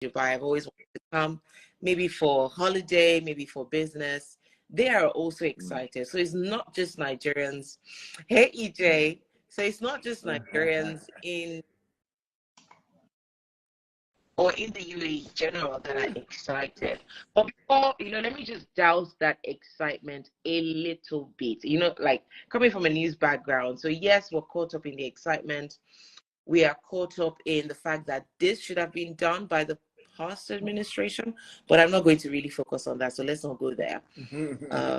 Dubai have always wanted to come, maybe for holiday, maybe for business. They are also excited. So it's not just Nigerians. Hey, EJ. So it's not just Nigerians in the UAE in general that are excited. But before, let me just douse that excitement a little bit. Like coming from a news background. So yes, we're caught up in the excitement. We are caught up in the fact that this should have been done by the past administration, but I'm not going to really focus on that. So let's not go there.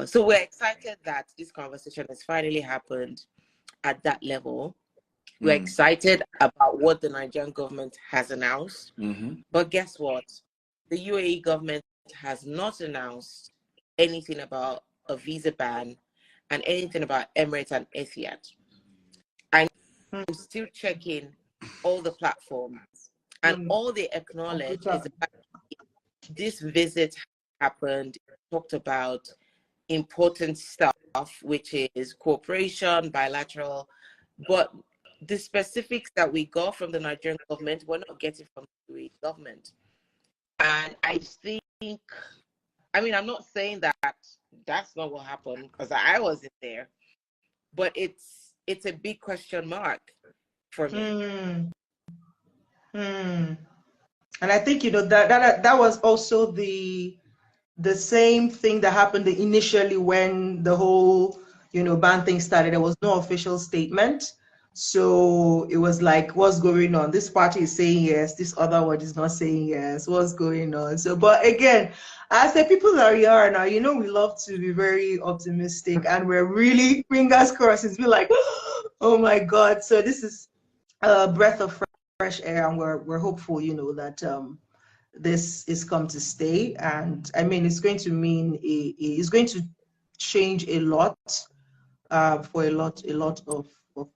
So we're excited that this conversation has finally happened at that level. We're excited about what the Nigerian government has announced. But guess what? The UAE government has not announced anything about a visa ban and anything about Emirates and Etihad. I'm still checking all the platforms, and all they acknowledge is that this visit happened, talked about important stuff, which is cooperation, bilateral, but the specifics that we got from the Nigerian government, we're not getting from the UAE government. And I think, I'm not saying that that's not what happened, because I wasn't there, but it's a big question mark for me. And I think, that was also the same thing that happened initially when the whole, ban thing started. There was no official statement. So it was like, what's going on? This party is saying yes, this other one is not saying yes. What's going on? So, but again, as the people that we are now, we love to be very optimistic, and we're really fingers crossed. It's been like, oh my God. So this is a breath of fresh air, and we're hopeful, that this is come to stay. And it's going to mean it's going to change a lot for a lot of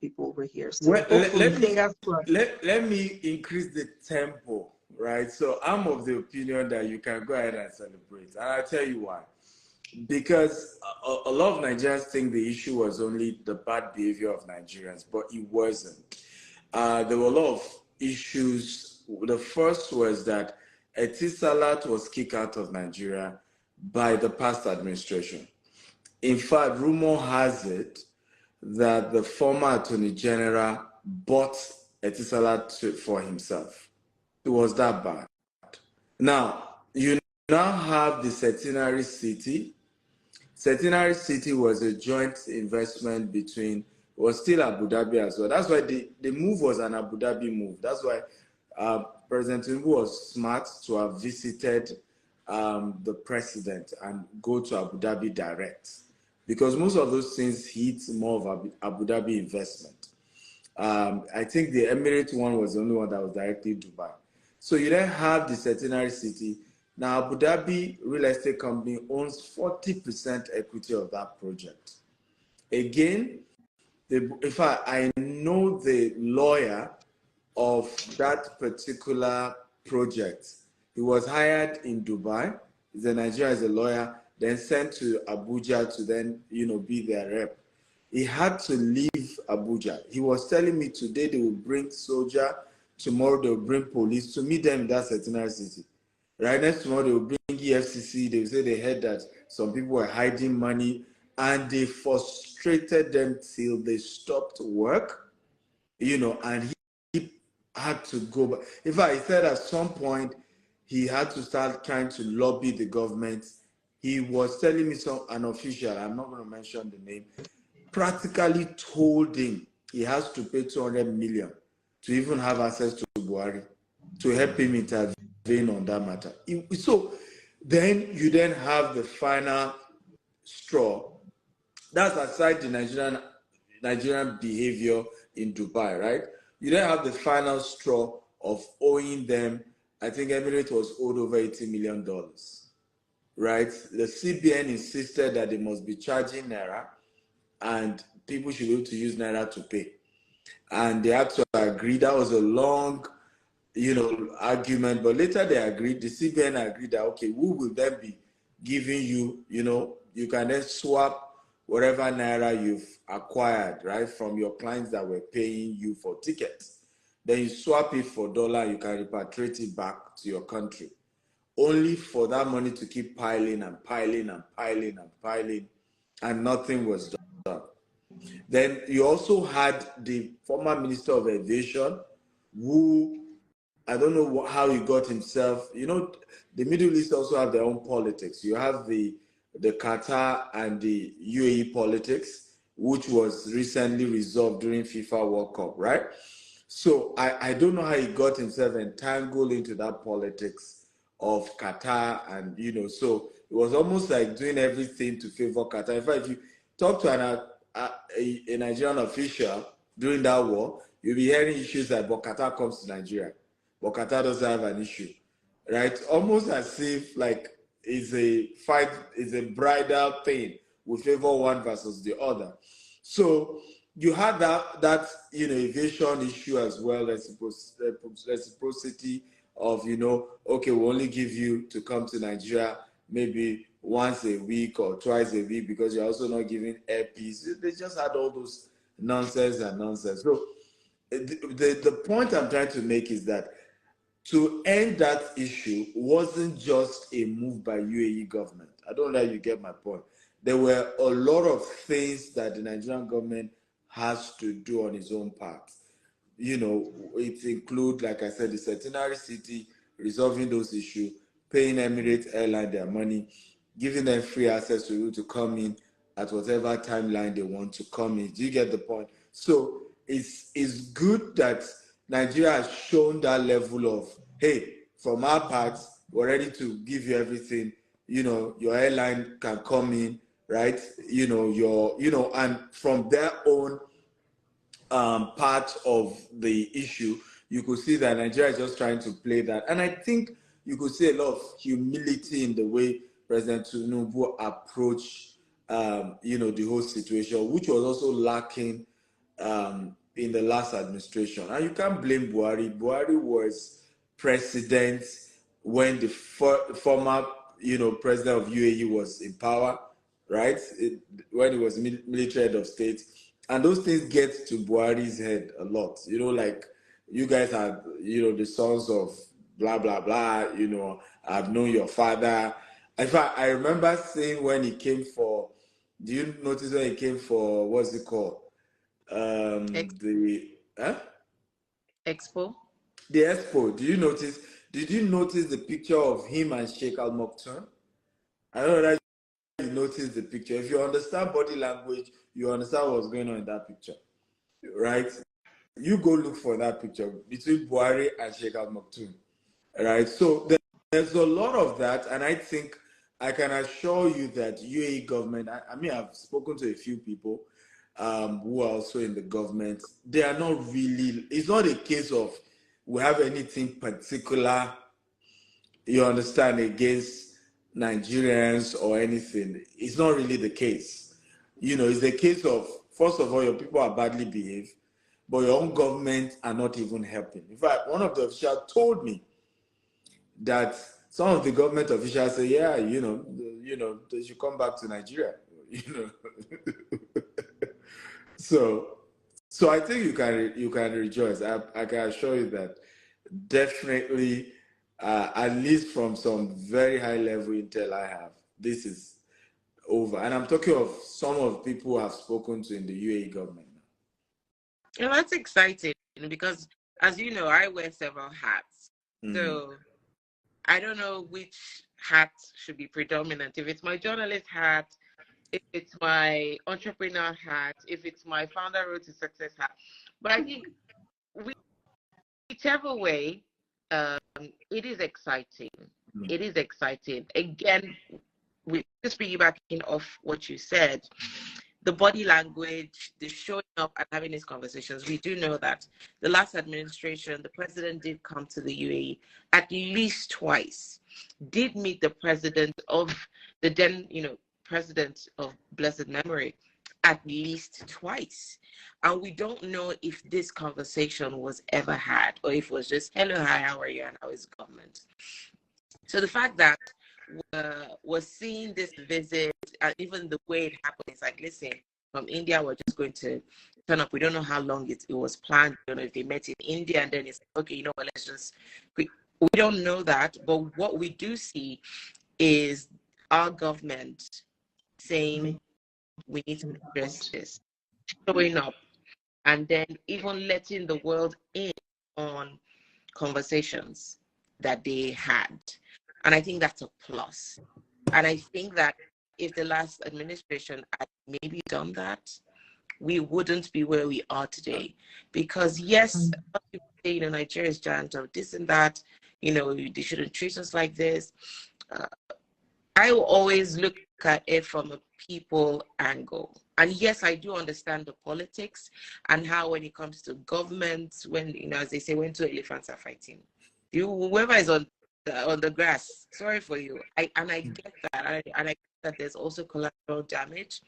people over here. So well, let me increase the tempo, right? So I'm of the opinion that you can go ahead and celebrate, and I'll tell you why. Because a lot of Nigerians think the issue was only the bad behavior of Nigerians, but it wasn't. There were a lot of issues. The first was that Etisalat was kicked out of Nigeria by the past administration. In fact, rumor has it that the former Attorney General bought Etisalat for himself. It was that bad. Now, you now have the Centenary City. Centenary City was a joint investment between, was still Abu Dhabi as well. That's why the move was an Abu Dhabi move. That's why President Tinubu was smart to have visited the president and go to Abu Dhabi direct, because most of those things hit more of Abu Dhabi investment. I think the Emirates one was the only one that was directly Dubai. So you then have the Centenary City. Now Abu Dhabi real estate company owns 40% equity of that project. Again, in fact, I know the lawyer of that particular project. He was hired in Dubai. He's a Nigerian, as a lawyer, then sent to Abuja to then, be their rep. He had to leave Abuja. He was telling me today they will bring soldier, tomorrow they will bring police to meet them in that Centenary City. Right, next tomorrow they will bring EFCC. They will say they heard that some people were hiding money, and they frustrated them till they stopped work, and he had to go back. In fact, he said at some point he had to start trying to lobby the government. He was telling me an official, I'm not going to mention the name, practically told him he has to pay 200 million to even have access to Buhari, to help him intervene on that matter. So then you then have the final straw. That's aside the Nigerian behavior in Dubai, right? You then have the final straw of owing them. I think Emirates was owed over $80 million, right? The CBN insisted that they must be charging Naira, and people should be able to use Naira to pay. And they had to agree. That was a long, argument, but later they agreed. The CBN agreed that, okay, we will then be giving you, you can then swap whatever Naira you've acquired, right, from your clients that were paying you for tickets. then you swap it for dollar, you can repatriate it back to your country, only for that money to keep piling and piling and piling and piling, and nothing was done. Then you also had the former Minister of Aviation, who, I don't know how he got himself, the Middle East also have their own politics. You have the Qatar and the UAE politics, which was recently resolved during FIFA World Cup, right? So I don't know how he got himself entangled into that politics of Qatar, and so it was almost like doing everything to favor Qatar. In fact, if you talk to a Nigerian official during that war, you'll be hearing issues like, but Qatar comes to Nigeria, but Qatar doesn't have an issue, right? Almost as if like it's a fight, it's a bridal thing. We favor one versus the other. So you had that aviation issue as well, reciprocity of okay, we only give you to come to Nigeria maybe once a week or twice a week because you're also not giving airpiece. They just had all those nonsense. So the point I'm trying to make is that to end that issue wasn't just a move by UAE government. I don't know if you get my point. There were a lot of things that the Nigerian government has to do on its own part. It includes, like I said, the centenary city, resolving those issues, paying Emirates Airline their money, giving them free access to come in at whatever timeline they want to come in. Do you get the point? So it's good that Nigeria has shown that level of, hey, from our part, we're ready to give you everything. Your airline can come in, right? And from their own part of the issue, you could see that Nigeria is just trying to play that. And I think you could see a lot of humility in the way President Tinubu approached, the whole situation, which was also lacking in the last administration. And you can't blame Buhari. Buhari was president when the former, president of UAE was in power, right? When he was military head of state. And those things get to Buhari's head a lot. Like you guys are, the sons of blah, blah, blah, I've known your father. In fact, I remember saying when he came for, do you notice when he came for, what's it called? The Expo. The Expo. Did you notice the picture of him and Sheikh Al Maktoum? I don't know that you noticed the picture. If you understand body language, you understand what's going on in that picture, right? You go look for that picture between Buhari and Sheikh Al Maktoum, right? So there's a lot of that, and I think I can assure you that UAE government, I've spoken to a few people who are also in the government. They are not really, it's not a case of we have anything particular, you understand, against Nigerians or anything. It's not really the case. It's the case of, first of all, your people are badly behaved, but your own government are not even helping. In fact, one of the officials told me that some of the government officials say, yeah, they should come back to Nigeria. So I think you can rejoice. I can assure you that definitely, at least from some very high level intel I have, this is over. And I'm talking of some of the people who have spoken to in the UAE government now. That's exciting because, as you know, I wear several hats. Mm-hmm. So I don't know which hat should be predominant. If it's my journalist hat, if it's my entrepreneur hat, if it's my founder road to success hat. But I think whichever way, it is exciting. Mm-hmm. It is exciting. Again, just piggybacking off what you said, the body language, the showing up and having these conversations. We do know that the last administration, the president did come to the UAE at least twice, did meet the president of the then, president of blessed memory at least twice. And we don't know if this conversation was ever had or if it was just, hello, hi, how are you, and how is government? So the fact that we're seeing this visit and even the way it happened, it's like, listen, from India were just going to turn up. We don't know how long it was planned. We don't know if they met in India and then it's okay, you know what, let's just, we don't know that. But what we do see is our government saying we need to address this, showing up, and then even letting the world in on conversations that they had. And I think that's a plus. And I think that if the last administration had maybe done that, we wouldn't be where we are today. Because yes, people say, you know, Nigeria is giant of this and that, you know, they shouldn't treat us like this. I will always look at it from a people angle. And yes, I do understand the politics and how when it comes to government, when, you know, as they say, when two elephants are fighting, whoever is on the grass, sorry for you. I get that. And I get that there's also collateral damage.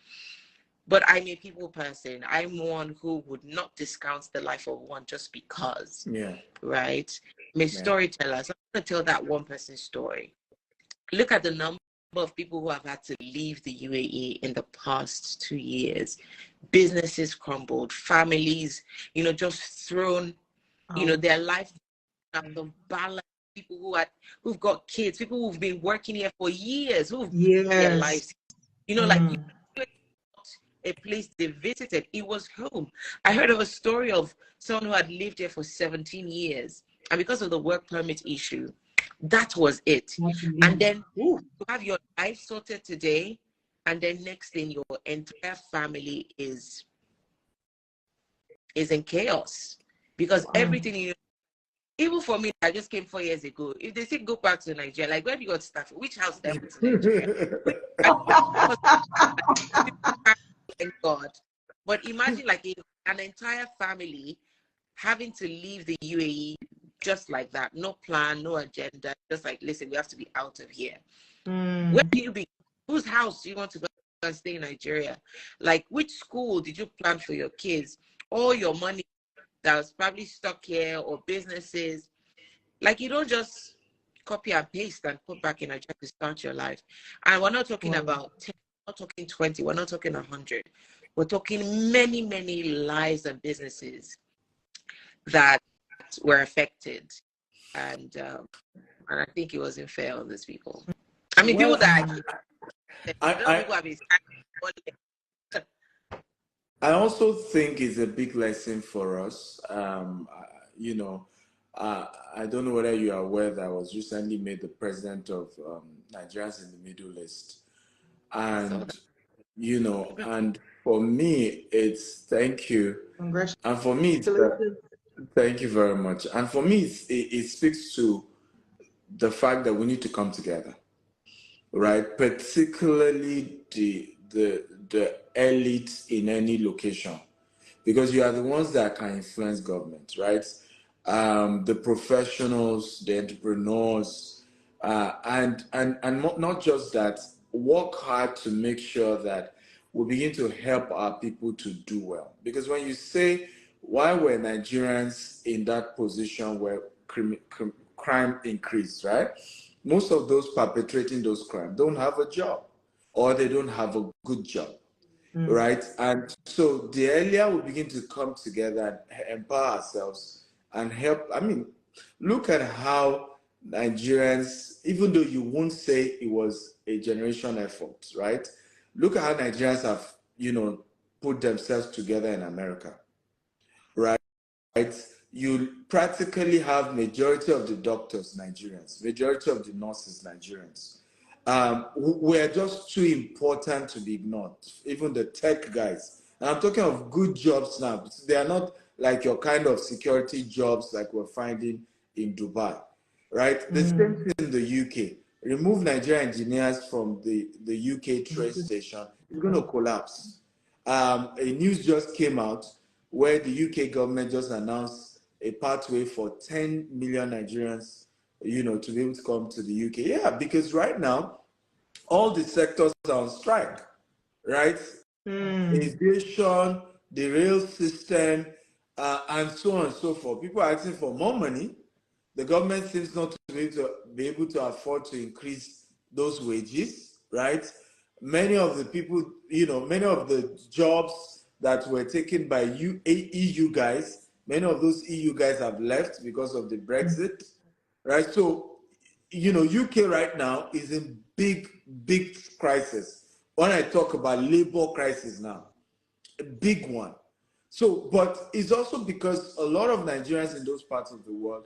But I'm a people person. I'm one who would not discount the life of one just because. Yeah. Right? I'm a storyteller. So I'm going to tell that one person's story. Look at the number of people who have had to leave the UAE in the past 2 years. Businesses crumbled, families, you know, just thrown, you know, their life out of balance. People who've got kids, people who've been working here for years, who've their lives, you know, like a place they visited, it was home. I heard of a story of someone who had lived here for 17 years, and because of the work permit issue, that was it. And then you have your life sorted today, and then next thing your entire family is in chaos because everything you, even for me, I just came 4 years ago. If they say go back to Nigeria, like where have you got staff? Which house them to Nigeria? Thank God. But imagine like an entire family having to leave the UAE just like that. No plan, no agenda. Just like, listen, we have to be out of here. Where do you be? Whose house do you want to go and stay in Nigeria? Like, which school did you plan for your kids? All your money that was probably stuck here or businesses. Like, you don't just copy and paste and put back in Nigeria to start your life. And we're not talking about 10, we're not talking 20, we're not talking 100. We're talking many, many lives and businesses that were affected. And I think it wasn't fair on these people. I mean, people that I also think it's a big lesson for us. You know, I don't know whether you are aware that I was recently made the president of Nigerians in the Middle East. And, you know, and for me, it's thank you. And for me, it's thank you very much. And for me, it speaks to the fact that we need to come together, right? Particularly the elites in any location, because you are the ones that can influence government, right? The professionals, the entrepreneurs, and not just that, work hard to make sure that we begin to help our people to do well. Because when you say, why were Nigerians in that position where crime increased, right? Most of those perpetrating those crimes don't have a job, or they don't have a good job, right? And so the earlier we begin to come together and empower ourselves and help, I mean, look at how Nigerians, even though you won't say it was a generation effort, right? Look at how Nigerians have, you know, put themselves together in America, right? You practically have majority of the doctors Nigerians, majority of the nurses Nigerians. We're just too important to be ignored. Even the tech guys, and I'm talking of good jobs now. They are not like your kind of security jobs like we're finding in Dubai, right? The same thing in the UK. Remove Nigerian engineers from the UK train station, it's going to collapse. A news just came out where the UK government just announced a pathway for 10 million Nigerians, you know, to be able to come to the UK. Yeah, because right now, all the sectors are on strike, right? Aviation, the rail system, and so on and so forth. People are asking for more money. The government seems not to be able to afford to increase those wages, right? many of the people, many of the jobs that were taken by EU guys, many of those EU guys have left because of the Brexit, right? So, UK right now is in big, big crisis. When I talk about labor crisis now, a big one. So, but it's also because a lot of Nigerians in those parts of the world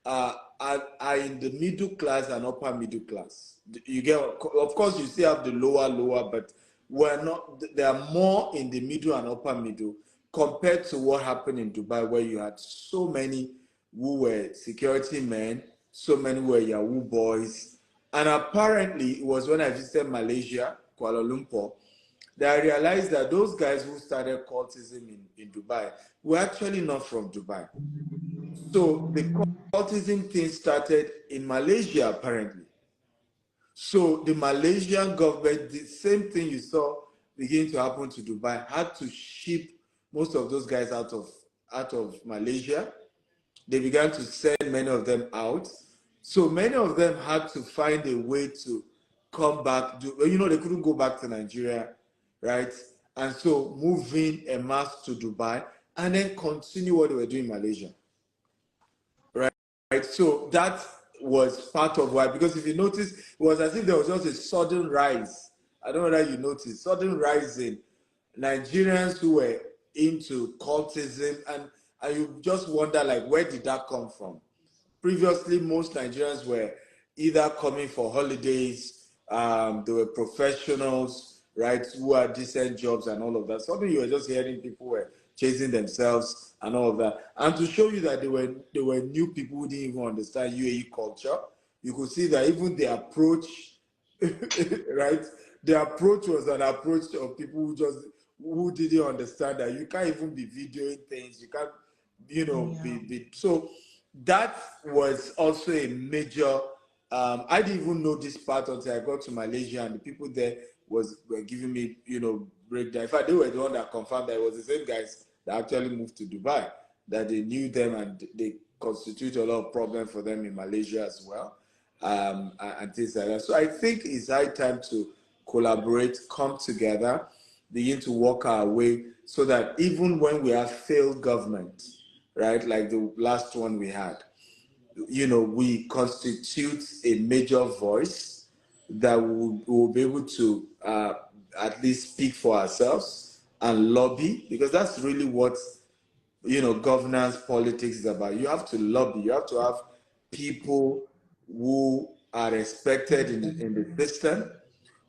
are in the middle class and upper middle class. You get, of course, you still have the lower, but we're not. There are more in the middle and upper middle compared to what happened in Dubai, where you had so many who were security men, so many were Yahoo boys, and apparently it was when I visited Malaysia, Kuala Lumpur, that I realized that those guys who started cultism in Dubai were actually not from Dubai. So the cultism thing started in Malaysia, apparently. So the Malaysian government, the same thing you saw begin to happen to Dubai, had to ship most of those guys out of Malaysia. They began to send many of them out. So many of them had to find a way to come back. They couldn't go back to Nigeria, right? And so moving en masse to Dubai and then continue what they were doing in Malaysia. Right, so that was part of why, because if you notice, it was as if there was just a sudden rise. I don't know whether you noticed, sudden rise in Nigerians who were into cultism, and you just wonder, like, where did that come from? Previously, most Nigerians were either coming for holidays, they were professionals, right, who had decent jobs and all of that. Suddenly you were just hearing people were chasing themselves and all of that. And to show you that they were new people who didn't even understand UAE culture, you could see that even the approach, right, the approach was an approach of people who didn't understand that you can't even be videoing things, you can't, be so that was also a major. I didn't even know this part until I got to Malaysia, and the people there were giving me, breakdown. In fact, they were the one that confirmed that it was the same guys that actually moved to Dubai, that they knew them and they constitute a lot of problem for them in Malaysia as well, and things like that. So I think it's high time to collaborate, come together, begin to work our way, so that even when we have failed government, right, like the last one we had, we constitute a major voice that will be able to at least speak for ourselves and lobby, because that's really what, governance politics is about. You have to lobby. You have to have people who are respected in the system,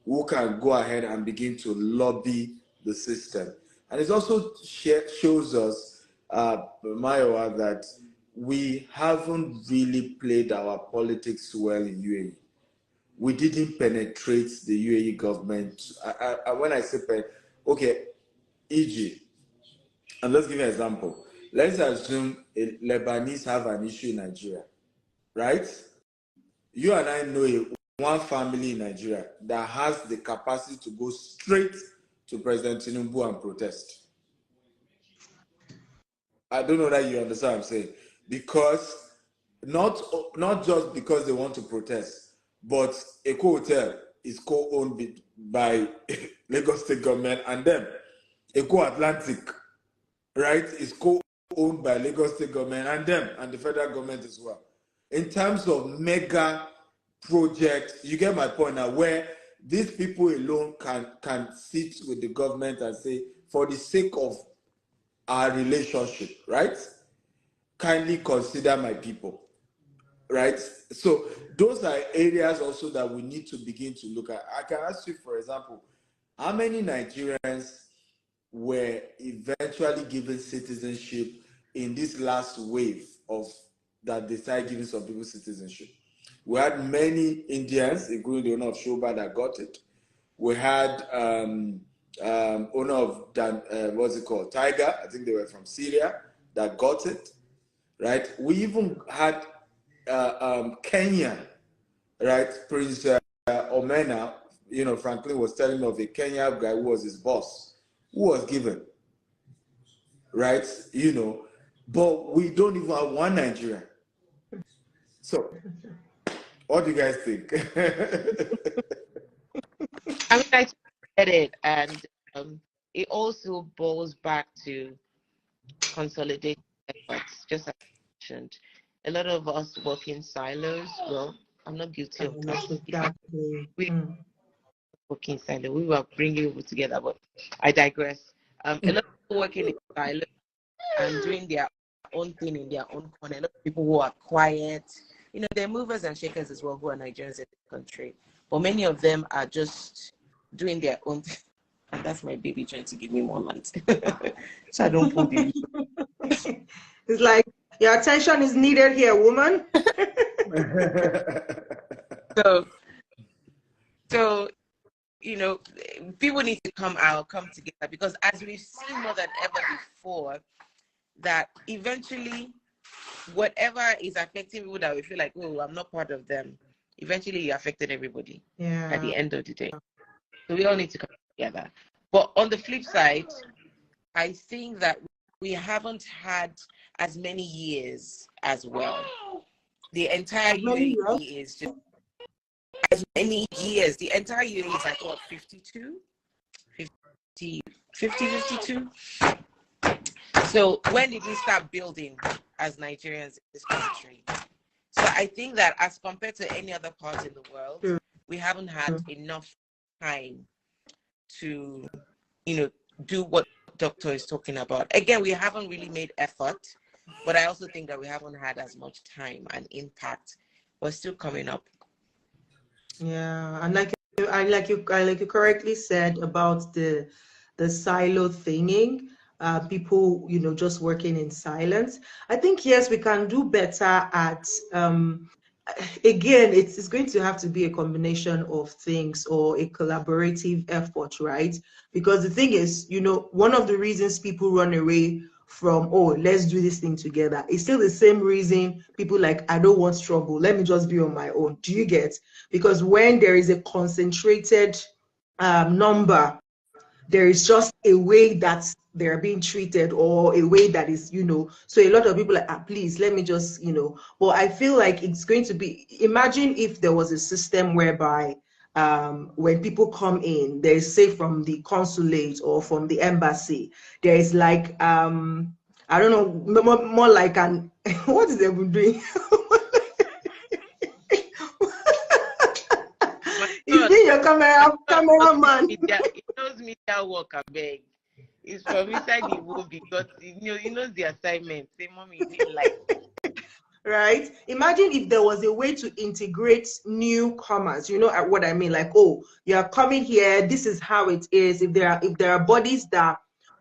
who can go ahead and begin to lobby the system. And it also shows us, Mayowa, that we haven't really played our politics well in UAE. We didn't penetrate the UAE government. When I say okay, e.g., and let's give you an example. Let's assume Lebanese have an issue in Nigeria, right? You and I know one family in Nigeria that has the capacity to go straight to President Tinubu and protest. I don't know that you understand what I'm saying. Because, not just because they want to protest, but Eco Hotel is co-owned by Lagos State government, and them. Eco Atlantic, right, is co-owned by Lagos State government and them, and the federal government as well. In terms of mega projects, you get my point now, where these people alone can sit with the government and say, for the sake of our relationship, right, kindly consider my people, right? So those are areas also that we need to begin to look at. I can ask you, for example, how many Nigerians were eventually given citizenship in this last wave of that they started giving some people citizenship? We had many Indians, including the owner of Shoba, that got it. We had owner of what's it called, Tiger, I think they were from Syria, that got it, right? We even had Kenya, right? Prince Omena, Franklin was telling me of a Kenya guy who was his boss, who was given, right? But we don't even have one Nigerian. So, what do you guys think? I mean, I get it, and it also boils back to consolidated efforts. Just as I mentioned, a lot of us work in silos. Well, I'm not guilty of that. Exactly. We work in silos. We were bringing people together, but I digress. A lot of people working in silos and doing their own thing in their own corner. A lot of people who are quiet. You know, they're movers and shakers as well who are Nigerians in the country. But many of them are just doing their own thing. And that's my baby trying to give me more light. So I don't pull the It's like, your attention is needed here, woman. So, you know, people need to come together, because as we've seen more than ever before, that eventually whatever is affecting people that we feel like, oh, I'm not part of them, eventually you affected everybody at the end of the day. So we all need to come together. But on the flip side, I think that we haven't had as many years as well. The entire UAE is just as many years. The entire UAE is like what, 52? 52? So when did we start building as Nigerians in this country? So I think that as compared to any other part in the world, we haven't had enough time to, you know, do what Doctor is talking about. Again, we haven't really made effort, but I also think that we haven't had as much time and impact. We're still coming up. Yeah, and like you correctly said about the silo thinging, people, you know, just working in silence. I think yes, we can do better at again, it's going to have to be a combination of things, or a collaborative effort, right? Because the thing is, you know, one of the reasons people run away from, oh, let's do this thing together, it's still the same reason people like, I don't want trouble, let me just be on my own. Do you get? Because when there is a concentrated number, there is just a way that they're being treated, or a way that is, you know, so a lot of people are like, please let me just, you know. But I feel like it's going to be, imagine if there was a system whereby when people come in, there's, say, from the consulate or from the embassy, there is like I don't know, more like an what is everyone doing? You see your cameraman. It knows media work, I beg. It's from inside the womb, because he knows the assignment. Say, mommy, you need light. Right? Imagine if there was a way to integrate newcomers. You know what I mean? Like, oh, you are coming here, this is how it is. If there are bodies that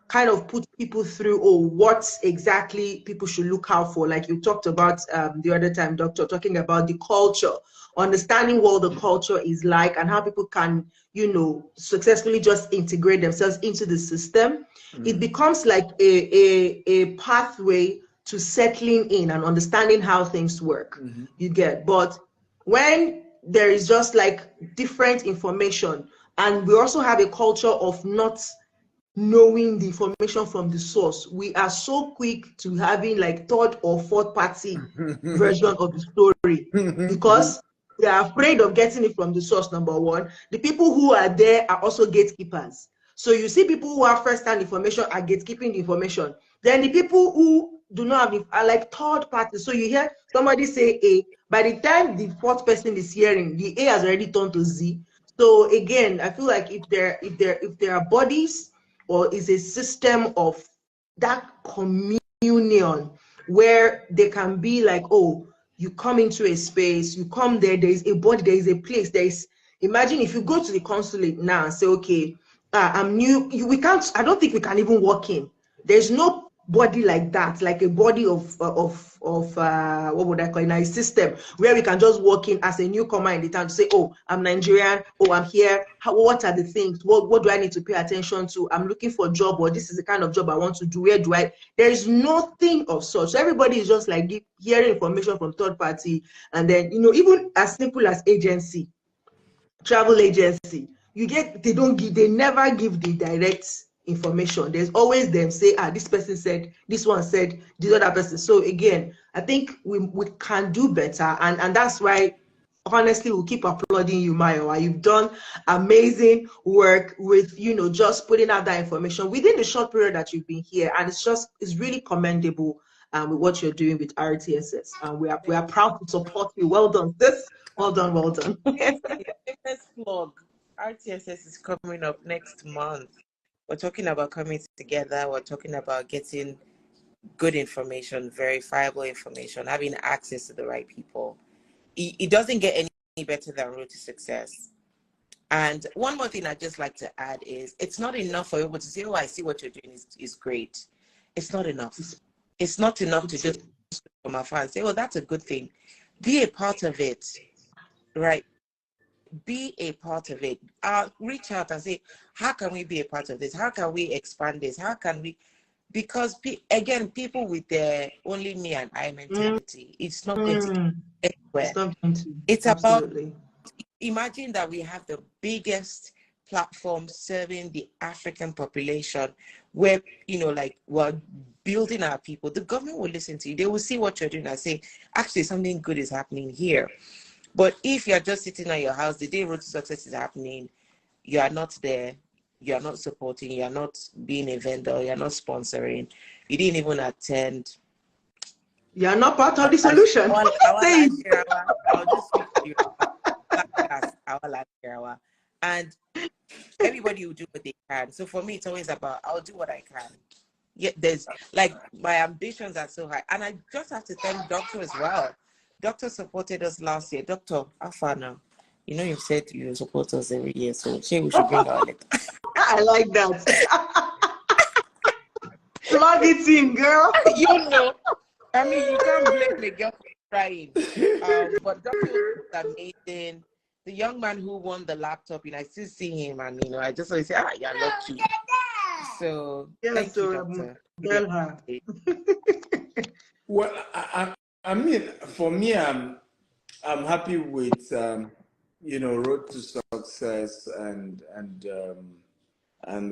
kind of put people through, or what exactly people should look out for, like you talked about the other time, Doctor, talking about the culture, understanding what the culture is like, and how people can, you know, successfully just integrate themselves into the system. It becomes like a pathway to settling in and understanding how things work. You get? But when there is just like different information, and we also have a culture of not knowing the information from the source, we are so quick to having like third or fourth party version of the story, because we are afraid of getting it from the source. Number one, the people who are there are also gatekeepers. So you see people who have first-hand information are gatekeeping the information. Then the people who do not have it are like third parties. So you hear somebody say A, by the time the fourth person is hearing, the A has already turned to Z. So again, I feel like if there are bodies, or is a system of that communion where they can be like, oh, you come into a space, you come there, there is a body, there is a place, there is, imagine if you go to the consulate now and say, okay, I'm new, we can't, I don't think we can even walk in. There's no body like that, like a body of what would I call it, a system where we can just walk in as a newcomer in the town to say, oh, I'm Nigerian, oh, I'm here, what are the things, what do I need to pay attention to, I'm looking for a job, or this is the kind of job I want to do, where do I, there is nothing of such. So everybody is just like hearing information from third party. And then, you know, even as simple as agency, travel agency, you get, they never give the direct information. There's always them say, this person said, this one said, this other person. So again, I think we can do better, and that's why honestly will keep applauding you, Mayowa. You've done amazing work with, you know, just putting out that information within the short period that you've been here. And it's really commendable with what you're doing with RTSS. And we are proud to support you. Well done, sis. Well done, well done. Let's plug. RTSS is coming up next month. We're talking about coming together. We're talking about getting good information, verifiable information, having access to the right people. It doesn't get any better than Road to Success. And one more thing I'd just like to add is it's not enough for people to say, oh, I see what you're doing is great. It's not enough. It's not enough to just from afar and say, oh, that's a good thing. Be a part of it, right? Be a part of it. Reach out and say, how can we be a part of this? How can we expand this? How can we? Because again, people with their only me and I mentality, it's not going to get anywhere. It's Absolutely. about, imagine that we have the biggest platform serving the African population where, you know, like we're building our people. The government will listen to you. They will see what you're doing and say, actually, something good is happening here. But if you're just sitting at your house, the day Road to Success is happening, you are not there, you are not supporting, you are not being a vendor, you are not sponsoring, you didn't even attend. You are not part of the solution. I'll just speak to you. And everybody will do what they can. So for me, it's always about, I'll do what I can. Yeah, there's like my ambitions are so high. And I just have to thank Doctor as well. Doctor supported us last year. Doctor, Afana, you know, you've said you support us every year, so sure we should bring our letter. I like that. Plug it in, girl. You know, I mean, you can't blame the girl for crying. But Doctor was amazing. The young man who won the laptop, I still see him, and you know, I just always say, you're lucky. So thank you, Doctor. Well, I mean, for me, I'm happy with Road to Success and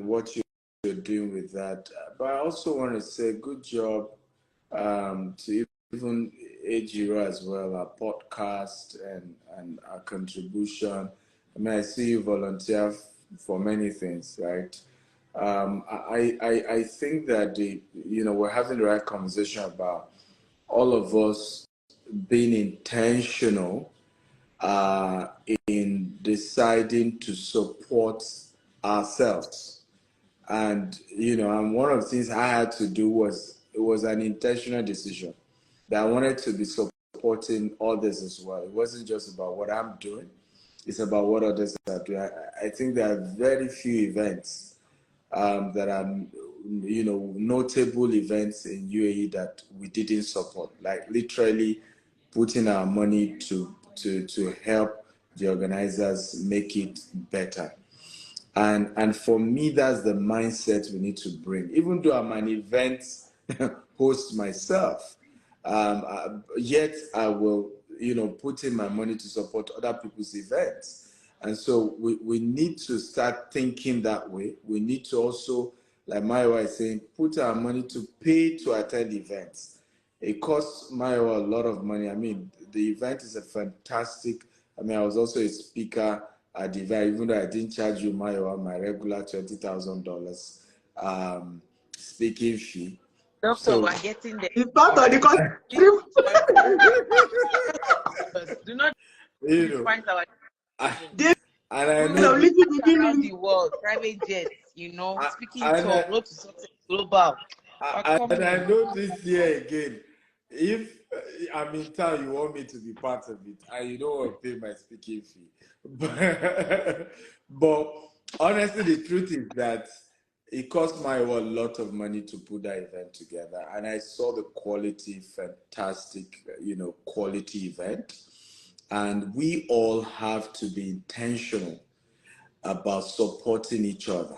what you're doing with that. But I also want to say good job to even Ejiro as well, our podcast and our contribution. I mean, I see you volunteer for many things, right? I think that we're having the right conversation about all of us being intentional in deciding to support ourselves. And and one of the things I had to do was an intentional decision that I wanted to be supporting others as well. It wasn't just about what I'm doing, it's about what others are doing. I think there are very few events that are notable events in UAE that we didn't support, like literally putting our money to help the organizers make it better. And for me, that's the mindset we need to bring. Even though I'm an event host myself, yet I will put in my money to support other people's events. And so we need to start thinking that way. We need to also, like Maya is saying, put our money to pay to attend events. It costs Maya a lot of money. I mean, the event is a fantastic. I mean, I was also a speaker at the event, even though I didn't charge you my regular $20,000 speaking fee. Doctor, so, we're getting there. It's part of the country. Do not find our and I know around the world, private jets, speaking to Road to Success Global. And I know this year again, if I'm in town, you want me to be part of it, and you don't want to pay my speaking fee. But honestly, the truth is that it cost my a lot of money to put that event together, and I saw the quality, fantastic, quality event. And we all have to be intentional about supporting each other,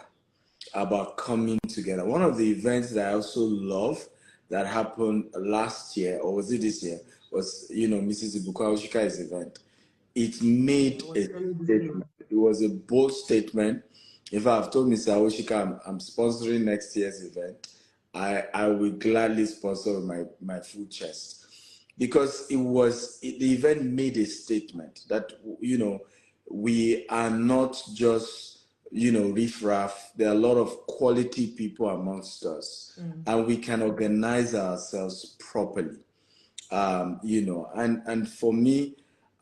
about coming together. One of the events that I also love that happened last year, or was it this year, was, Mrs. Ibuka Oshika's event. It made a statement. It was a bold statement. If I've told Mr. Oshika I'm sponsoring next year's event, I will gladly sponsor my full chest. because the event made a statement that, we are not just, riffraff. There are a lot of quality people amongst us, and we can organize ourselves properly. And for me,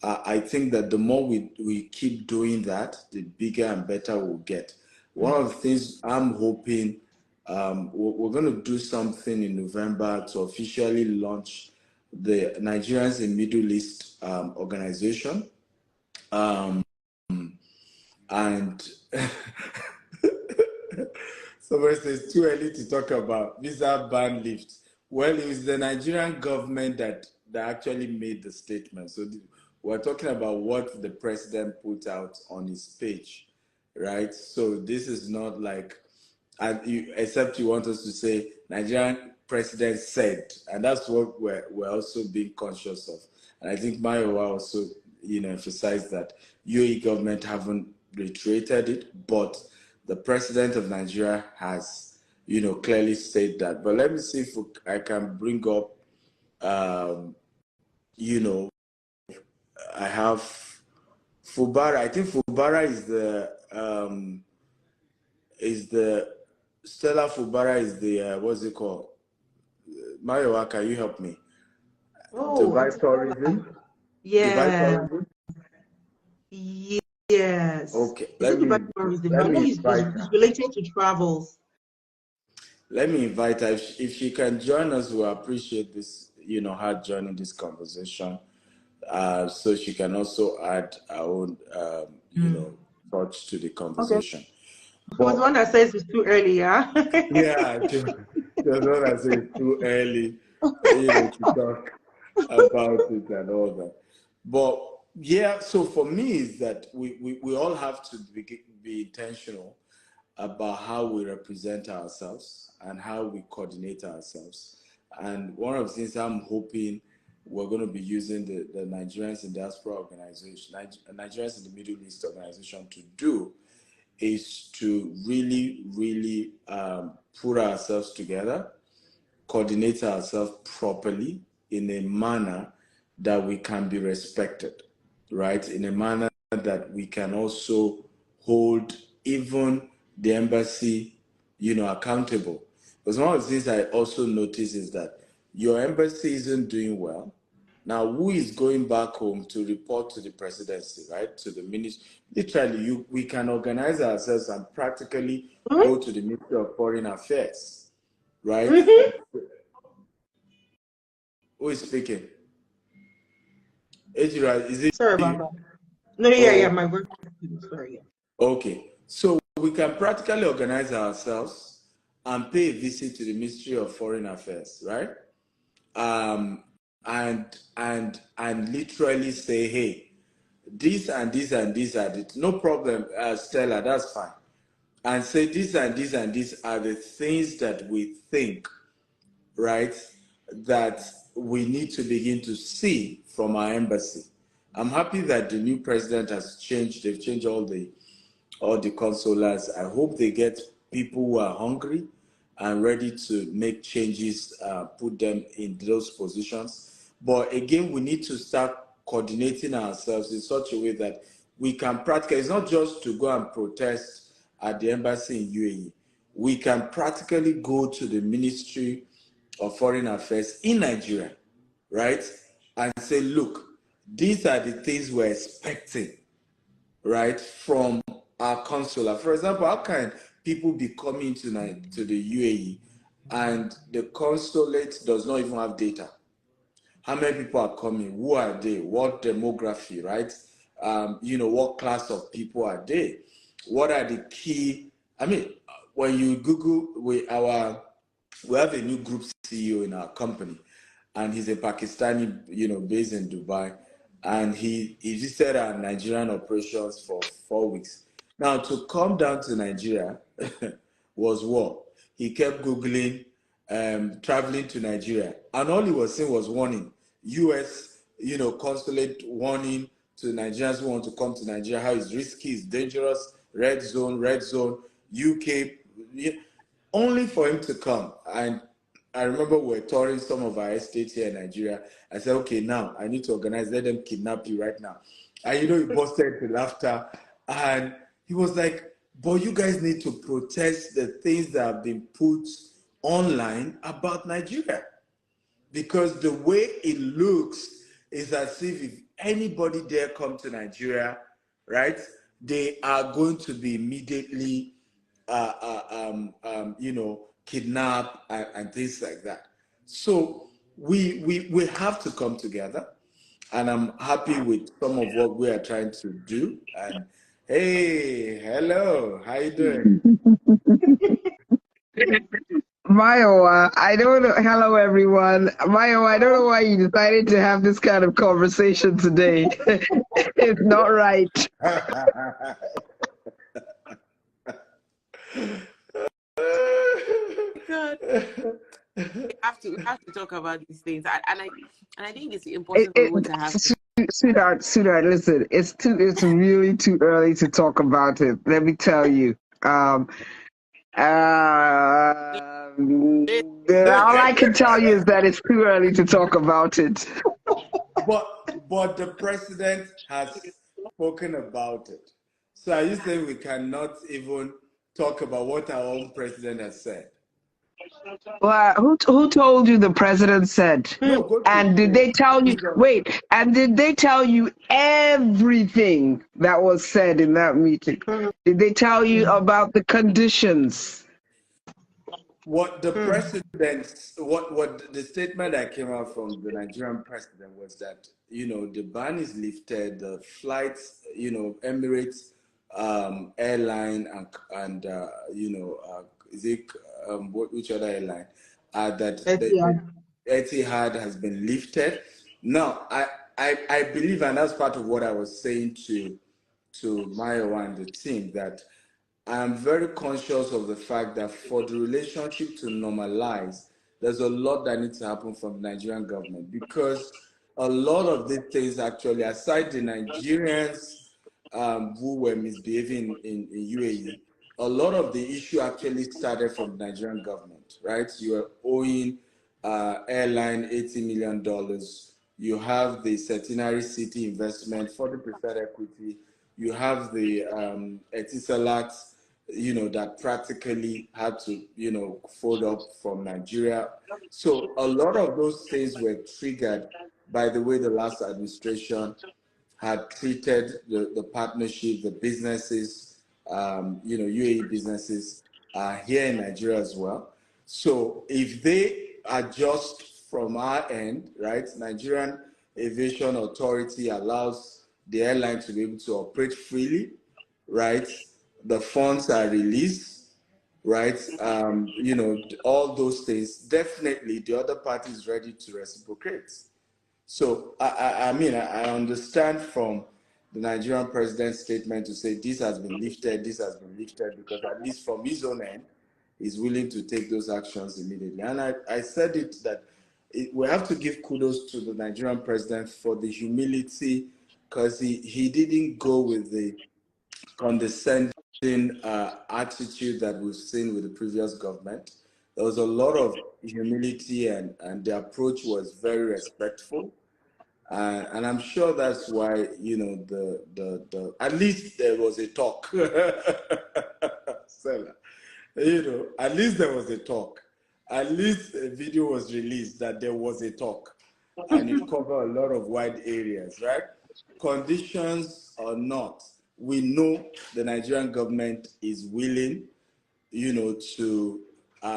I think that the more we keep doing that, the bigger and better we'll get. One of the things I'm hoping, we're going to do something in November to officially launch the Nigerians in Middle East organization. And somebody says too early to talk about visa ban lift. Well, it was the Nigerian government that actually made the statement. So we're talking about what the president put out on his page, right? So this is not like, except you want us to say Nigerian president said, and that's what we're also being conscious of. And I think Mayowa also, emphasized that UAE government haven't reiterated it, but the president of Nigeria has, clearly said that. But let me see if I can bring up, I have Fubara. I think Fubara is the Stella Fubara is the what's it called? Mayowa, can you help me? Oh, Dubai tourism. yeah. Dubai tourism. Yes. Okay. Is it Dubai tourism? I know he's related to travels. Let me invite her. If she can join us, we'll appreciate this, her joining this conversation. So she can also add our own, touch to the conversation. Okay. But, was the one that says it's too early, yeah? Yeah, the one that says it's too early, to talk about it and all that. But yeah, so for me is that we all have to be intentional about how we represent ourselves and how we coordinate ourselves. And one of the things I'm hoping we're going to be using the Nigerians in Diaspora organization, Nigerians in the Middle East organization to do is to really, really put ourselves together, coordinate ourselves properly in a manner that we can be respected, right? In a manner that we can also hold even the embassy, accountable. Because one of the things I also notice is that your embassy isn't doing well. Now, who is going back home to report to the presidency, right? To the ministry. Literally, we can organize ourselves and practically go to the Ministry of Foreign Affairs, right? Who is speaking? Ejira, is it? Sorry about that. No, yeah, my work. Sorry, yeah. Okay, so we can practically organize ourselves and pay a visit to the Ministry of Foreign Affairs, right? And literally say, hey, this and this and this are it. No problem, Stella, that's fine. And say this and this and these are the things that we think, right, that we need to begin to see from our embassy. I'm happy that the new president has changed. They've changed all the consulars. I hope they get people who are hungry and ready to make changes, put them in those positions. But again, we need to start coordinating ourselves in such a way that we can practically, it's not just to go and protest at the embassy in UAE. We can practically go to the Ministry of Foreign Affairs in Nigeria, right? And say, look, these are the things we're expecting, right, from our consular. For example, how can people be coming to the UAE and the consulate does not even have data? How many people are coming? Who are they? What demography, right? What class of people are they? What are the key? I mean, when you Google, we have a new group CEO in our company, and he's a Pakistani, based in Dubai, and he visited our Nigerian operations for 4 weeks. Now, to come down to Nigeria was what? He kept Googling, traveling to Nigeria, and all he was saying was warning. U.S., consulate warning to Nigerians who want to come to Nigeria, how it's risky, it's dangerous, red zone, UK, only for him to come. And I remember we were touring some of our estates here in Nigeria. I said, okay, now I need to organize, let them kidnap you right now. And he busted into laughter. And he was like, but you guys need to protest the things that have been put online about Nigeria. Because the way it looks is as if anybody dare come to Nigeria, right, they are going to be immediately, kidnapped and things like that. So we have to come together, and I'm happy with some of what we are trying to do. And hey, hello, how you doing? Mayo, I don't know. Hello, everyone. Mayo, I don't know why you decided to have this kind of conversation today. It's not right. God. We have to talk about these things, and I think it's important for everyone to have. Sweetheart, listen. It's really too early to talk about it. Let me tell you. All I can tell you is that it's too early to talk about it. But the president has spoken about it. So are you saying we cannot even talk about what our own president has said? Well, who told you the president said? No, and did they tell you? Wait, and did they tell you everything that was said in that meeting? Did they tell you about the conditions? What the president, what the statement that came out from the Nigerian president was that, the ban is lifted, the flights, Emirates airline and is it which other airline? That Etihad has been lifted. Now, I believe, and that's part of what I was saying to Mayo and the team, that I'm very conscious of the fact that for the relationship to normalize, there's a lot that needs to happen from the Nigerian government, because a lot of these things actually, aside the Nigerians who were misbehaving in UAE, a lot of the issue actually started from the Nigerian government, right? You are owing airline $80 million. You have the Centenary City investment, 40% equity. You have the Etisalat, that practically had to, fold up from Nigeria. So a lot of those things were triggered by the way the last administration had treated the partnership, the businesses, UAE businesses here in Nigeria as well. So if they adjust from our end, right, Nigerian Aviation Authority allows the airline to be able to operate freely, right? The funds are released, right? All those things. Definitely, the other party is ready to reciprocate. So, I mean, I understand from the Nigerian president's statement to say this has been lifted, because at least from his own end, he's willing to take those actions immediately. And I said it that we have to give kudos to the Nigerian president for the humility, because he didn't go with the condescending attitude that we've seen with the previous government. There was a lot of humility, and the approach was very respectful. And I'm sure that's why, the at least there was a talk. Stella, at least there was a talk. At least a video was released that there was a talk, and it covered a lot of wide areas, right? Conditions or not, we know the Nigerian government is willing, to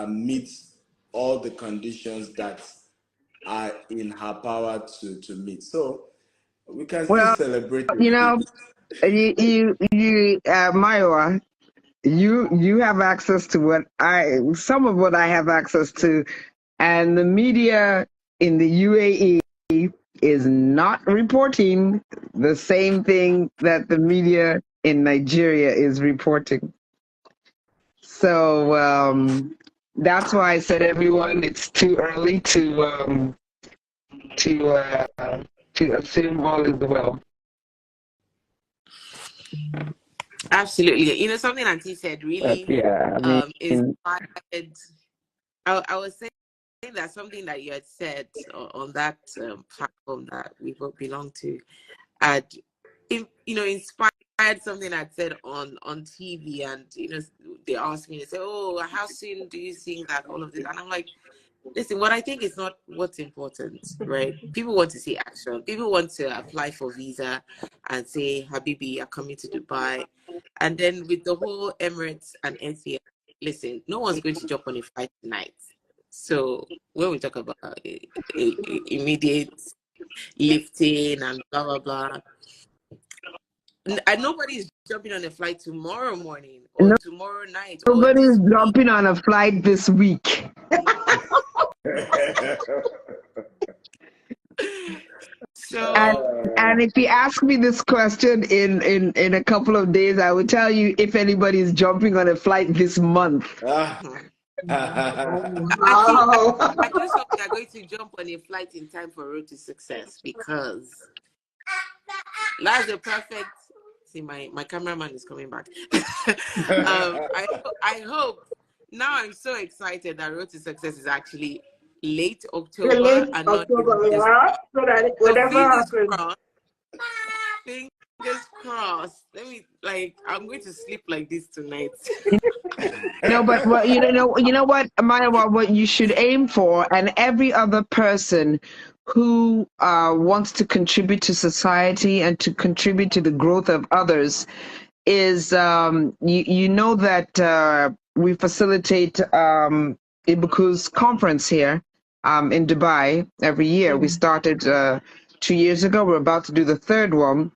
meet all the conditions that are in her power to meet. So we can still celebrate. Maiwa, you have access to some of what I have access to, and the media in the UAE is not reporting the same thing that the media in Nigeria is reporting. So that's why I said, everyone, it's too early to assume all is well. Absolutely. Something Auntie said really inspired. I was saying saying that something that you had said on that platform that we both belong to had, inspired something I'd said on TV, and they asked me, they say, oh, how soon do you think that all of this? And I'm like, listen, what I think is not what's important, right? People want to see action. People want to apply for visa and say, Habibi, you're coming to Dubai. And then with the whole Emirates and Etihad, listen, no one's going to jump on a flight tonight. So when we talk about immediate lifting and blah, blah, blah, and nobody's jumping on a flight tomorrow morning or tomorrow night. Nobody's jumping on a flight this week. So, and if you ask me this question in a couple of days, I will tell you if anybody's jumping on a flight this month. I just hope they're going to jump on a flight in time for Road to Success, because that's the perfect. See, my cameraman is coming back. I hope. Now I'm so excited that Road to Success is actually late October and not yeah, so that whatever fingers crossed. I'm going to sleep like this tonight. No, but you know what, Maya, what you should aim for, and every other person who wants to contribute to society and to contribute to the growth of others, is you know that we facilitate Ibuku's conference here in Dubai every year. We started 2 years ago. We're about to do the third one.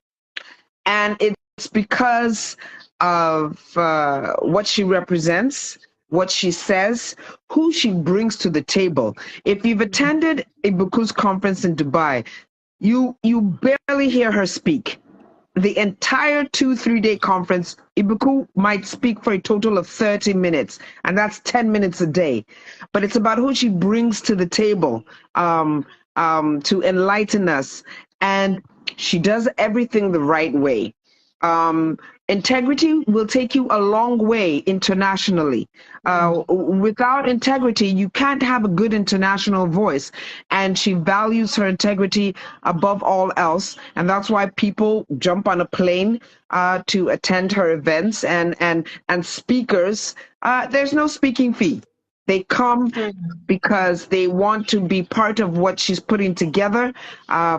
And it's because of what she represents, what she says, who she brings to the table. If you've attended Ibuku's conference in Dubai, you barely hear her speak. The entire 2-3 day conference, Ibuku might speak for a total of 30 minutes, and that's 10 minutes a day. But it's about who she brings to the table to enlighten us. And she does everything the right way. Integrity will take you a long way internationally. Without integrity, you can't have a good international voice. And she values her integrity above all else. And that's why people jump on a plane to attend her events. And speakers, there's no speaking fee. They come because they want to be part of what she's putting together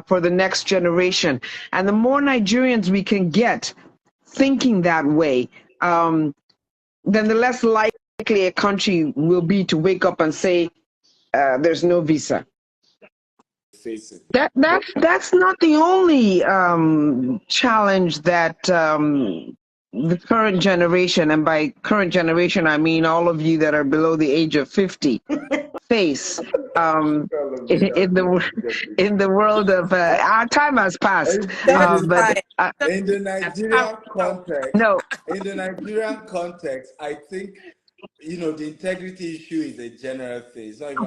for the next generation. And the more Nigerians we can get thinking that way, then the less likely a country will be to wake up and say, there's no visa. That's not the only challenge that the current generation, and by current generation I mean all of you that are below the age of 50, face in the world of our time has passed. But in the Nigerian context, in the Nigerian context, I think the integrity issue is a general thing. It's not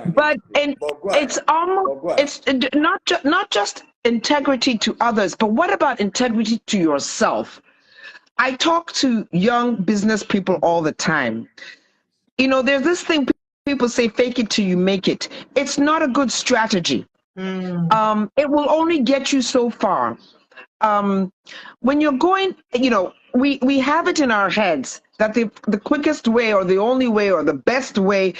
even it's almost it's not just integrity to others, but what about integrity to yourself? I talk to young business people all the time. There's this thing people say, fake it till you make it. It's not a good strategy. It will only get you so far. When you're going, we have it in our heads that the quickest way or the only way or the best way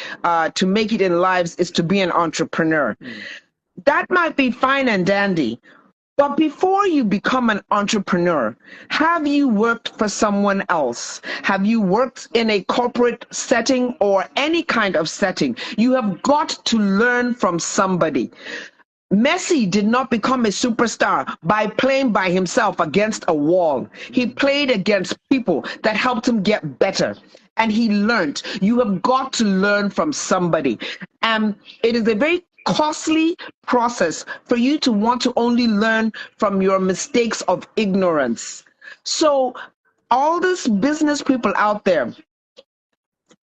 to make it in lives is to be an entrepreneur. That might be fine and dandy. But before you become an entrepreneur, have you worked for someone else? Have you worked in a corporate setting or any kind of setting? You have got to learn from somebody. Messi did not become a superstar by playing by himself against a wall. He played against people that helped him get better. And he learned. You have got to learn from somebody. And it is a very costly process for you to want to only learn from your mistakes of ignorance. So all these business people out there,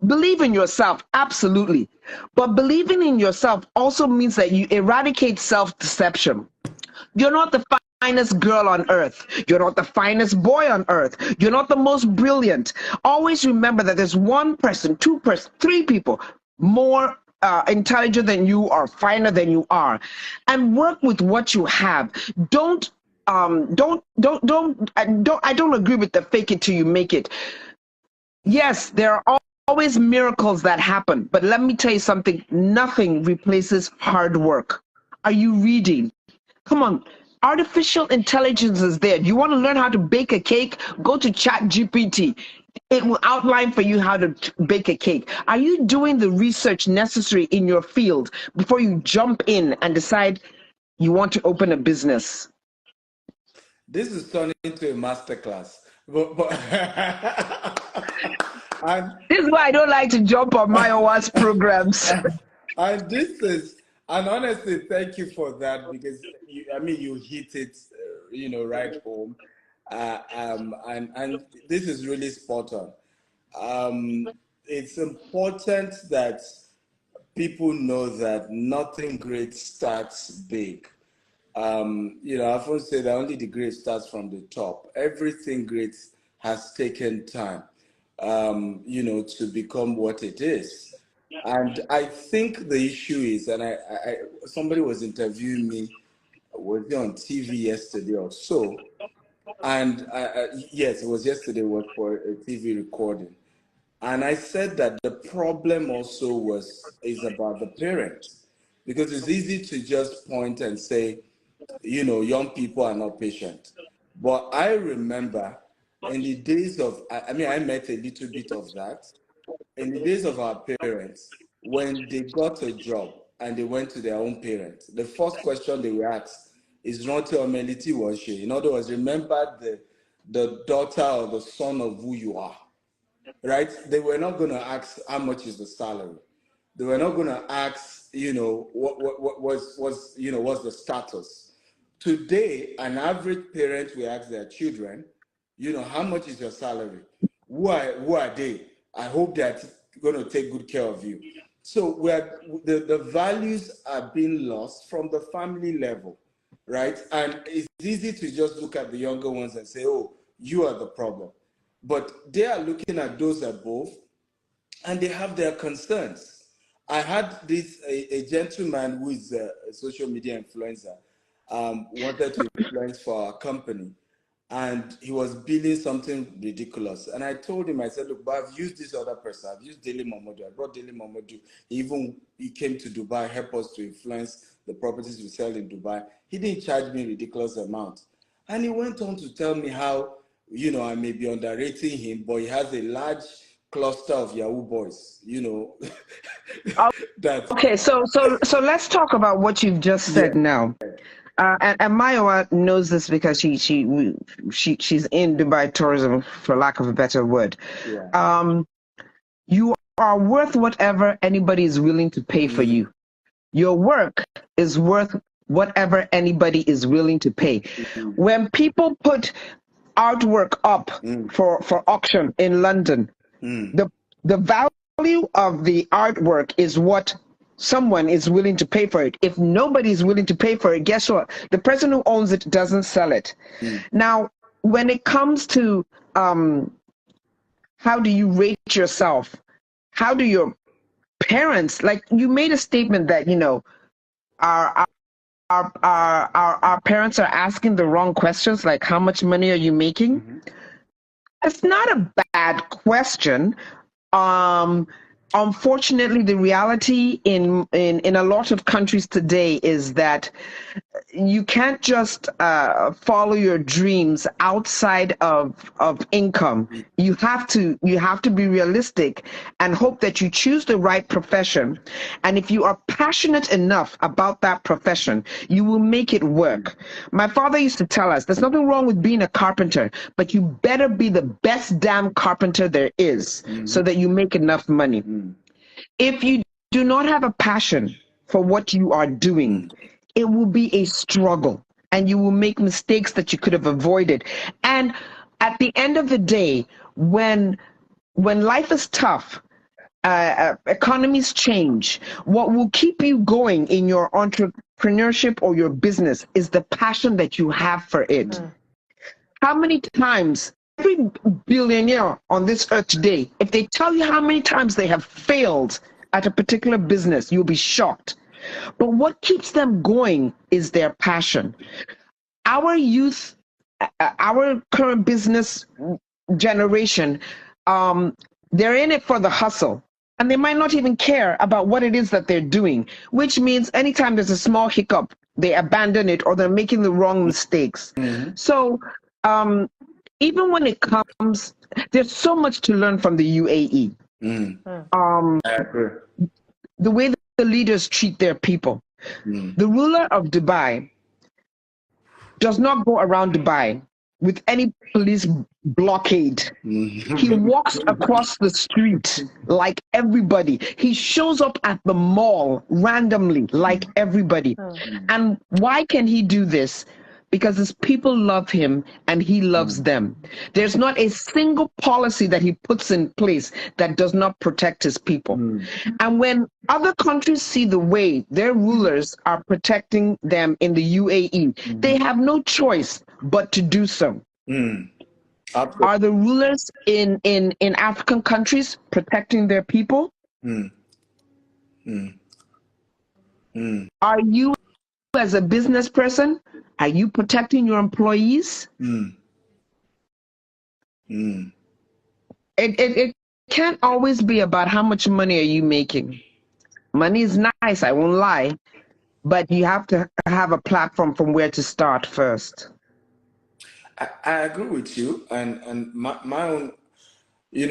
believe in yourself, absolutely. But believing in yourself also means that you eradicate self-deception. You're not the finest girl on earth. You're not the finest boy on earth. You're not the most brilliant. Always remember that there's one person, two person, three people more intelligent than you or finer than you are, and work with what you have. I don't agree with the fake it till you make it. Yes, there are always miracles that happen, but let me tell you something, nothing replaces hard work. Are you reading? Come on. Artificial intelligence is there. You want to learn how to bake a cake? Go to ChatGPT. It will outline for you how to bake a cake. Are you doing the research necessary in your field before you jump in and decide you want to open a business? This is turning into a masterclass. But and this is why I don't like to jump on my OWASP programs. And honestly, thank you for that, because you hit it, right home. And this is really spot on. It's important that people know that nothing great starts big. I often say that only the great starts from the top. Everything great has taken time, to become what it is. And I think the issue is, and somebody was interviewing me, was on TV yesterday or so, and yes, it was yesterday, was for a TV recording. And I said that the problem also is about the parents, because it's easy to just point and say, young people are not patient. But I remember in the days of, I met a little bit of that. In the days of our parents, when they got a job and they went to their own parents, the first question they were asked is, "Not your melity was she?" In other words, remember the daughter or the son of who you are, right? They were not going to ask how much is the salary. They were not going to ask, what what's the status. Today, an average parent will ask their children, how much is your salary? Who are they? I hope they're going to take good care of you. So the values are being lost from the family level, right? And it's easy to just look at the younger ones and say, oh, you are the problem. But they are looking at those above, and they have their concerns. I had a gentleman who is a social media influencer, wanted to influence for our company, and he was billing something ridiculous. And I told him, I said, look, but I've used this other person. I've used Daily Mamadou. I brought Daily Mamadou. He came to Dubai, help us to influence the properties we sell in Dubai. He didn't charge me a ridiculous amount. And he went on to tell me how, I may be underrating him, but he has a large cluster of Yahoo boys, that. Okay, so let's talk about what you've just said now. And Mayowa knows this because she's in Dubai tourism, for lack of a better word. Yeah. You are worth whatever anybody is willing to pay for you. Your work is worth whatever anybody is willing to pay. When people put artwork up for auction in London, the value of the artwork is what someone is willing to pay for it. If nobody is willing to pay for it, guess what? The person who owns it doesn't sell it. Now, when it comes to how do you rate yourself? How do your parents, like you made a statement that, our parents are asking the wrong questions, like how much money are you making? It's not a bad question. Unfortunately, the reality in a lot of countries today is that you can't just follow your dreams outside of income. You have to be realistic and hope that you choose the right profession. And if you are passionate enough about that profession, you will make it work. My father used to tell us, there's nothing wrong with being a carpenter, but you better be the best damn carpenter there is so that you make enough money. If you do not have a passion for what you are doing, it will be a struggle and you will make mistakes that you could have avoided. And at the end of the day, when life is tough, economies change, what will keep you going in your entrepreneurship or your business is the passion that you have for it. How many times, every billionaire on this earth today, if they tell you how many times they have failed at a particular business, you'll be shocked. But what keeps them going is their passion. Our youth, our current business generation, they're in it for the hustle. And they might not even care about what it is that they're doing, which means anytime there's a small hiccup, they abandon it or they're making the wrong mistakes. So even when it comes, there's so much to learn from the UAE. The way the leaders treat their people. The ruler of Dubai does not go around Dubai with any police blockade. He walks across the street like everybody. He shows up at the mall randomly like everybody. And why can he do this? Because his people love him and he loves them. There's not a single policy that he puts in place that does not protect his people. And when other countries see the way their rulers are protecting them in the UAE, they have no choice but to do so. Are the rulers in African countries protecting their people? Are you, as a business person, are you protecting your employees? It can't always be about how much money are you making. Money is nice, I won't lie, but you have to have a platform from where to start first. I agree with you, and my own,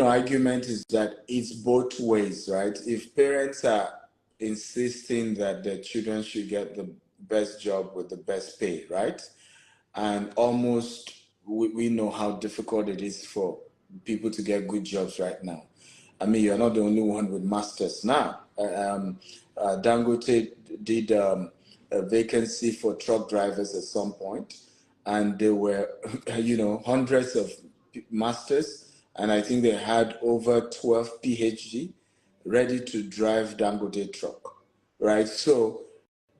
argument is that it's both ways, right? If parents are insisting that their children should get the best job with the best pay, right? And almost we know how difficult it is for people to get good jobs right now. I mean, you're not the only one with masters now. Dangote did a vacancy for truck drivers at some point, and there were, hundreds of masters, and I think they had over 12 PhD ready to drive Dangote truck, right? So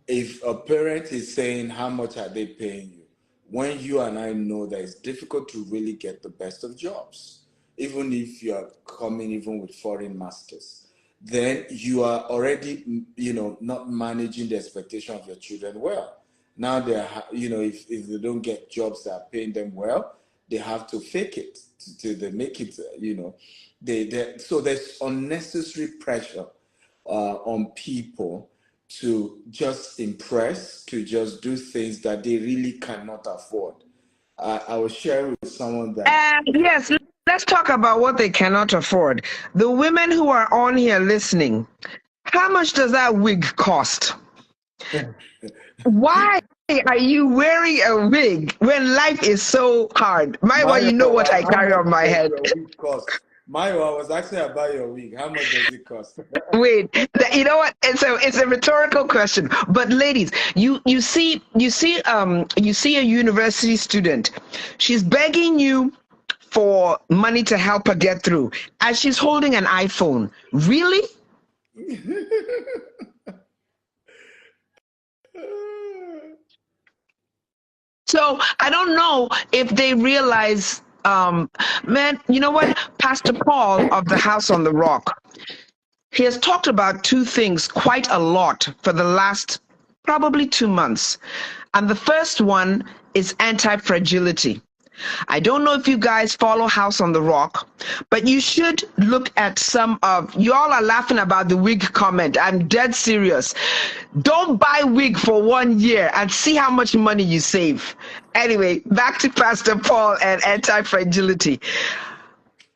if a parent is saying, how much are they paying you? When you and I know that it's difficult to really get the best of jobs, even if you are coming even with foreign masters, then you are already, not managing the expectation of your children well. Now they're, if they don't get jobs that are paying them well, they have to fake it till they make it, so there's unnecessary pressure on people to just impress, to just do things that they really cannot afford. I was sharing with someone that... Yes, let's talk about what they cannot afford. The women who are on here listening, how much does that wig cost? Why are you wearing a wig when life is so hard? Maiwa, you know what I carry on my head. Maiwa, I was asking about your wig. How much does it cost? Wait, you know what? It's a rhetorical question. But ladies, you see a university student. She's begging you for money to help her get through, as she's holding an iPhone. Really? So I don't know if they realize, man, you know what? Pastor Paul of the House on the Rock, he has talked about two things quite a lot for the last probably 2 months. And the first one is anti-fragility. I don't know if you guys follow House on the Rock, but you should look at some of, y'all are laughing about the wig comment. I'm dead serious. Don't buy wig for 1 year and see how much money you save. Anyway, back to Pastor Paul and anti-fragility.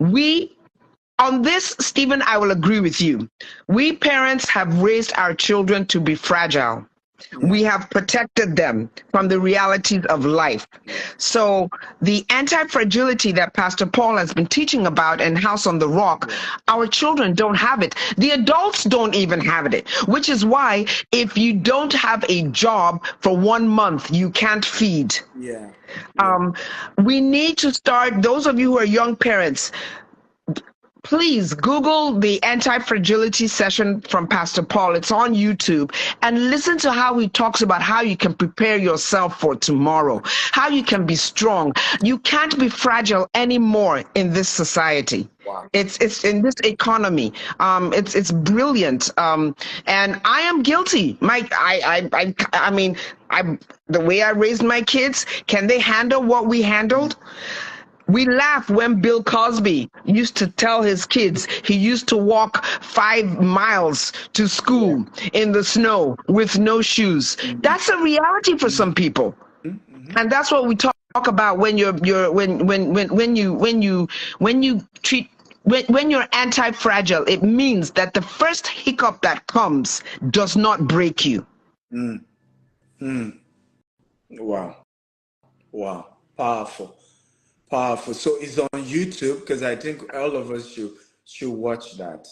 On this, Stephen, I will agree with you. We parents have raised our children to be fragile. We have protected them from the realities of life. So the anti-fragility that Pastor Paul has been teaching about in House on the Rock, our children don't have it. The adults don't even have it, which is why if you don't have a job for 1 month, you can't feed. We need to start, those of you who are young parents, please Google the anti-fragility session from Pastor Paul. It's on YouTube, and listen to how he talks about how you can prepare yourself for tomorrow, how you can be strong. You can't be fragile anymore in this society. It's in this economy. It's brilliant. And I am guilty. I mean, the way I raised my kids, can they handle what we handled? We laugh when Bill Cosby used to tell his kids he used to walk 5 miles to school in the snow with no shoes. That's a reality for some people. And that's what we talk about when you're anti-fragile. It means that the first hiccup that comes does not break you. Wow, powerful. So it's on YouTube, because I think all of us should watch that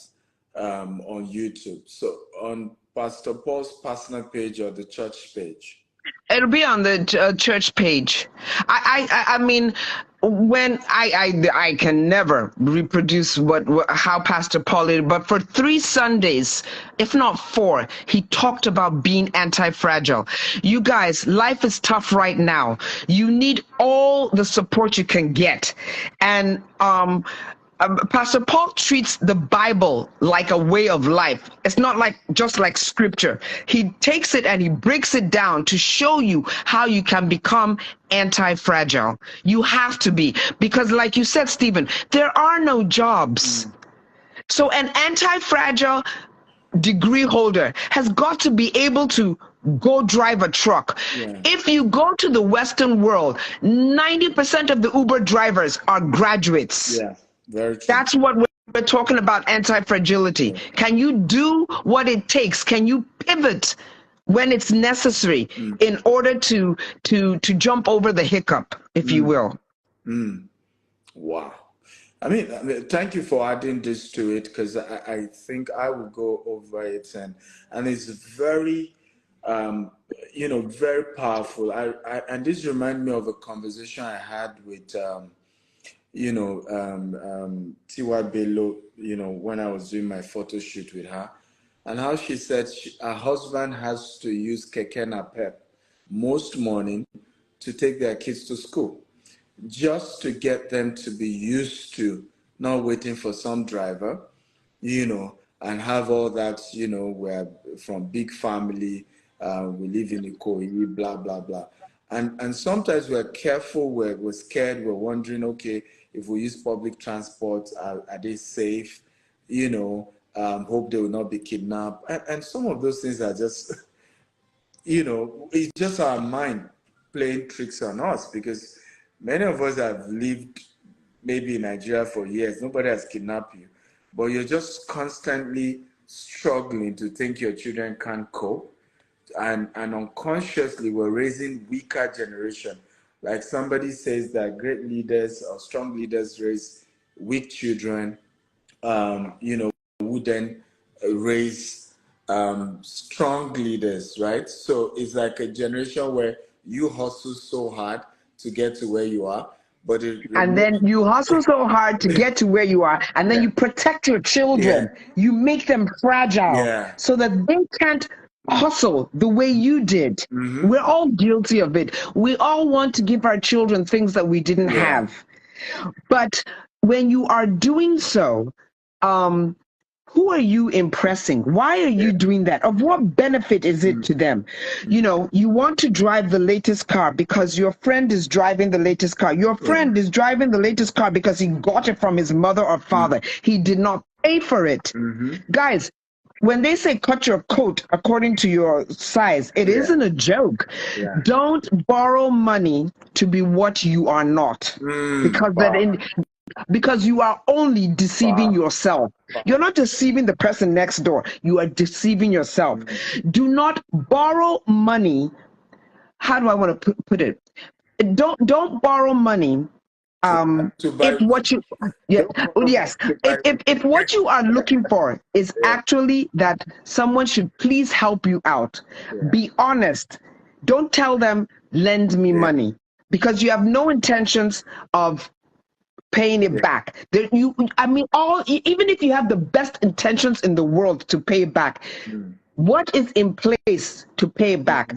on YouTube. So on Pastor Paul's personal page or the church page? It'll be on the church page. I mean, when I can never reproduce how Pastor Paul did, but for 3 Sundays, if not 4, he talked about being anti-fragile. You guys, life is tough right now. You need all the support you can get, and Pastor Paul treats the Bible like a way of life. It's not just like scripture. He takes it and he breaks it down to show you how you can become anti-fragile. You have to be, because like you said, Stephen, there are no jobs. So an anti-fragile degree holder has got to be able to go drive a truck. If you go to the Western world, 90% of the Uber drivers are graduates. Very true. That's what we're talking about, anti-fragility. Can you do what it takes? Can you pivot when it's necessary in order to jump over the hiccup, if you will? Wow. I mean, thank you for adding this to it, because I think I will go over it, and it's very, very powerful. And this reminds me of a conversation I had with, Tiwa Bello, when I was doing my photo shoot with her, and how she said her husband has to use keke napep most morning to take their kids to school, just to get them to be used to not waiting for some driver, and have all that, we're from big family, we live in Ikoyi, blah, blah, blah. And sometimes we're careful, we're scared, we're wondering, okay, if we use public transport, are they safe? Hope they will not be kidnapped. And some of those things are just, it's just our mind playing tricks on us, because many of us have lived maybe in Nigeria for years. Nobody has kidnapped you, but you're just constantly struggling to think your children can't cope. And unconsciously, we're raising weaker generation. Like somebody says that great leaders or strong leaders raise weak children, who then raise strong leaders, right? So it's like a generation where you hustle so hard to get to where you are, and then you hustle so hard to get to where you are, and then you protect your children. You make them fragile so that they can't hustle the way you did. We're all guilty of it. We all want to give our children things that we didn't have. But when you are doing so, who are you impressing? Why are you doing that? Of what benefit is it to them? You want to drive the latest car because your friend is driving the latest car. Your friend is driving the latest car because he got it from his mother or father. He did not pay for it. Guys, when they say cut your coat according to your size, it isn't a joke. Don't borrow money to be what you are not, because you are only deceiving yourself. You're not deceiving the person next door. You are deceiving yourself. Do not borrow money. How do I want to put it? Don't borrow money. If what you if what you are looking for is actually that someone should please help you out, be honest. Don't tell them lend me money, because you have no intentions of paying it back. Even if you have the best intentions in the world to pay it back, what is in place to pay it back?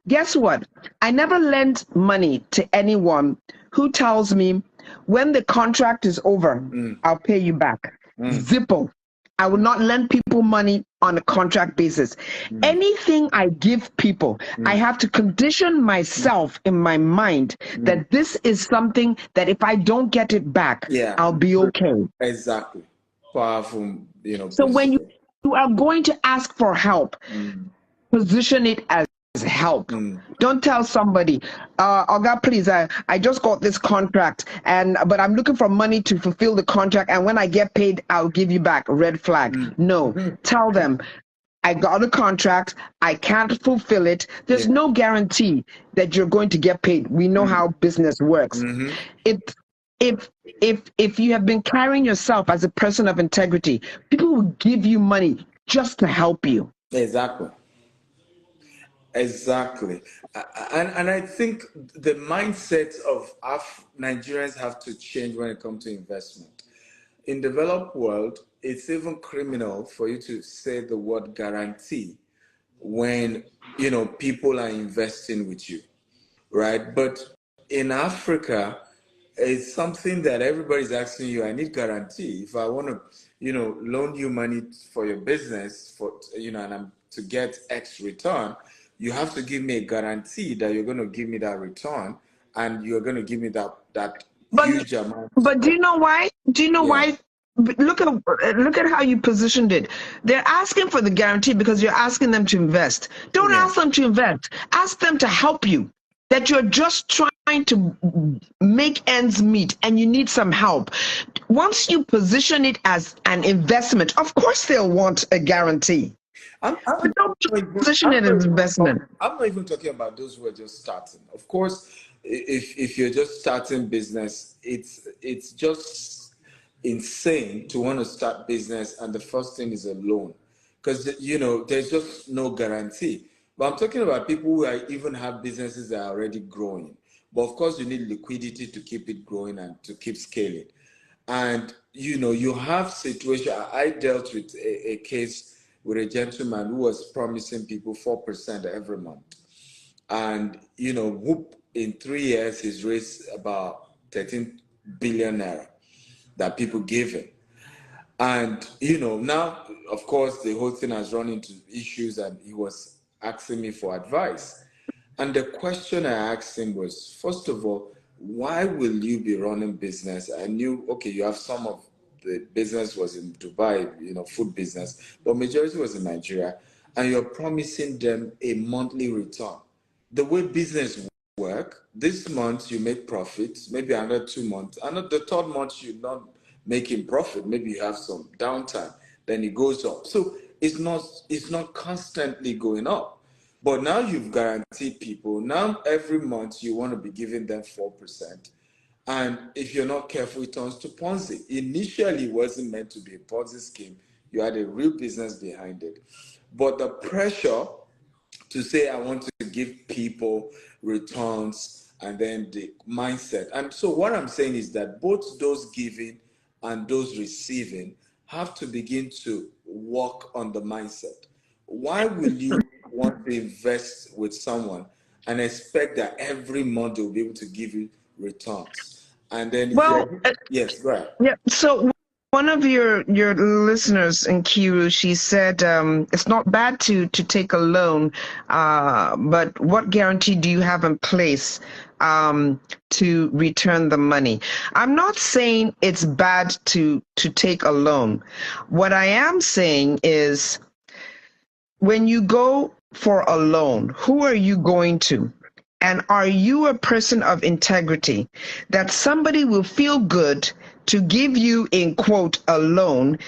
Guess what? I never lend money to anyone who tells me, when the contract is over, I'll pay you back. Zippo. I will not lend people money on a contract basis. Anything I give people, I have to condition myself in my mind that this is something that if I don't get it back, I'll be okay. Exactly. Powerful, So when you are going to ask for help, position it as help. Don't tell somebody, oh God, please, I just got this contract, but I'm looking for money to fulfill the contract, and when I get paid, I'll give you back. Red flag. No. Tell them, I got a contract, I can't fulfill it. There's no guarantee that you're going to get paid. We know how business works. If you have been carrying yourself as a person of integrity, people will give you money just to help you. Exactly. And I think the mindset of Nigerians have to change when it comes to investment. In the developed world, it's even criminal for you to say the word guarantee when people are investing with you, right? But in Africa, it's something that everybody's asking you. I need guarantee. If I want to, loan you money for your business, and I'm to get X return, you have to give me a guarantee that you're going to give me that return, and you're going to give me that huge amount. But do you know why? Why? Look at how you positioned it. They're asking for the guarantee because you're asking them to invest. Don't ask them to invest. Ask them to help you. That you're just trying to make ends meet and you need some help. Once you position it as an investment, of course they'll want a guarantee. But don't position it as investment. I'm not even talking about those who are just starting. Of course, if you're just starting business, it's just insane to want to start business and the first thing is a loan, because there's just no guarantee. But I'm talking about people who even have businesses that are already growing. But of course, you need liquidity to keep it growing and to keep scaling. And you have situation. I dealt with a case with a gentleman who was promising people 4% every month, and whoop, in 3 years he's raised about 13 billion naira that people gave him. And now of course the whole thing has run into issues, and he was asking me for advice. And the question I asked him was, first of all, why will you be running business? I knew, okay, you have some of the business was in Dubai, food business, but majority was in Nigeria, and you're promising them a monthly return. The way business work, this month you make profits, maybe another 2 months, another the third month you're not making profit, maybe you have some downtime, then it goes up. So it's not constantly going up. But now you've guaranteed people, now every month you want to be giving them 4%. And if you're not careful, it turns to Ponzi. Initially, it wasn't meant to be a Ponzi scheme. You had a real business behind it. But the pressure to say, I want to give people returns, and then the mindset. And so what I'm saying is that both those giving and those receiving have to begin to work on the mindset. Why will you want to invest with someone and expect that every month they'll be able to give you returns? And then, yes, go ahead. Yeah. So one of your listeners in Kiru, she said it's not bad to take a loan, but what guarantee do you have in place to return the money? I'm not saying it's bad to take a loan. What I am saying is, when you go for a loan, who are you going to? And are you a person of integrity that somebody will feel good to give you, in quote, a loan,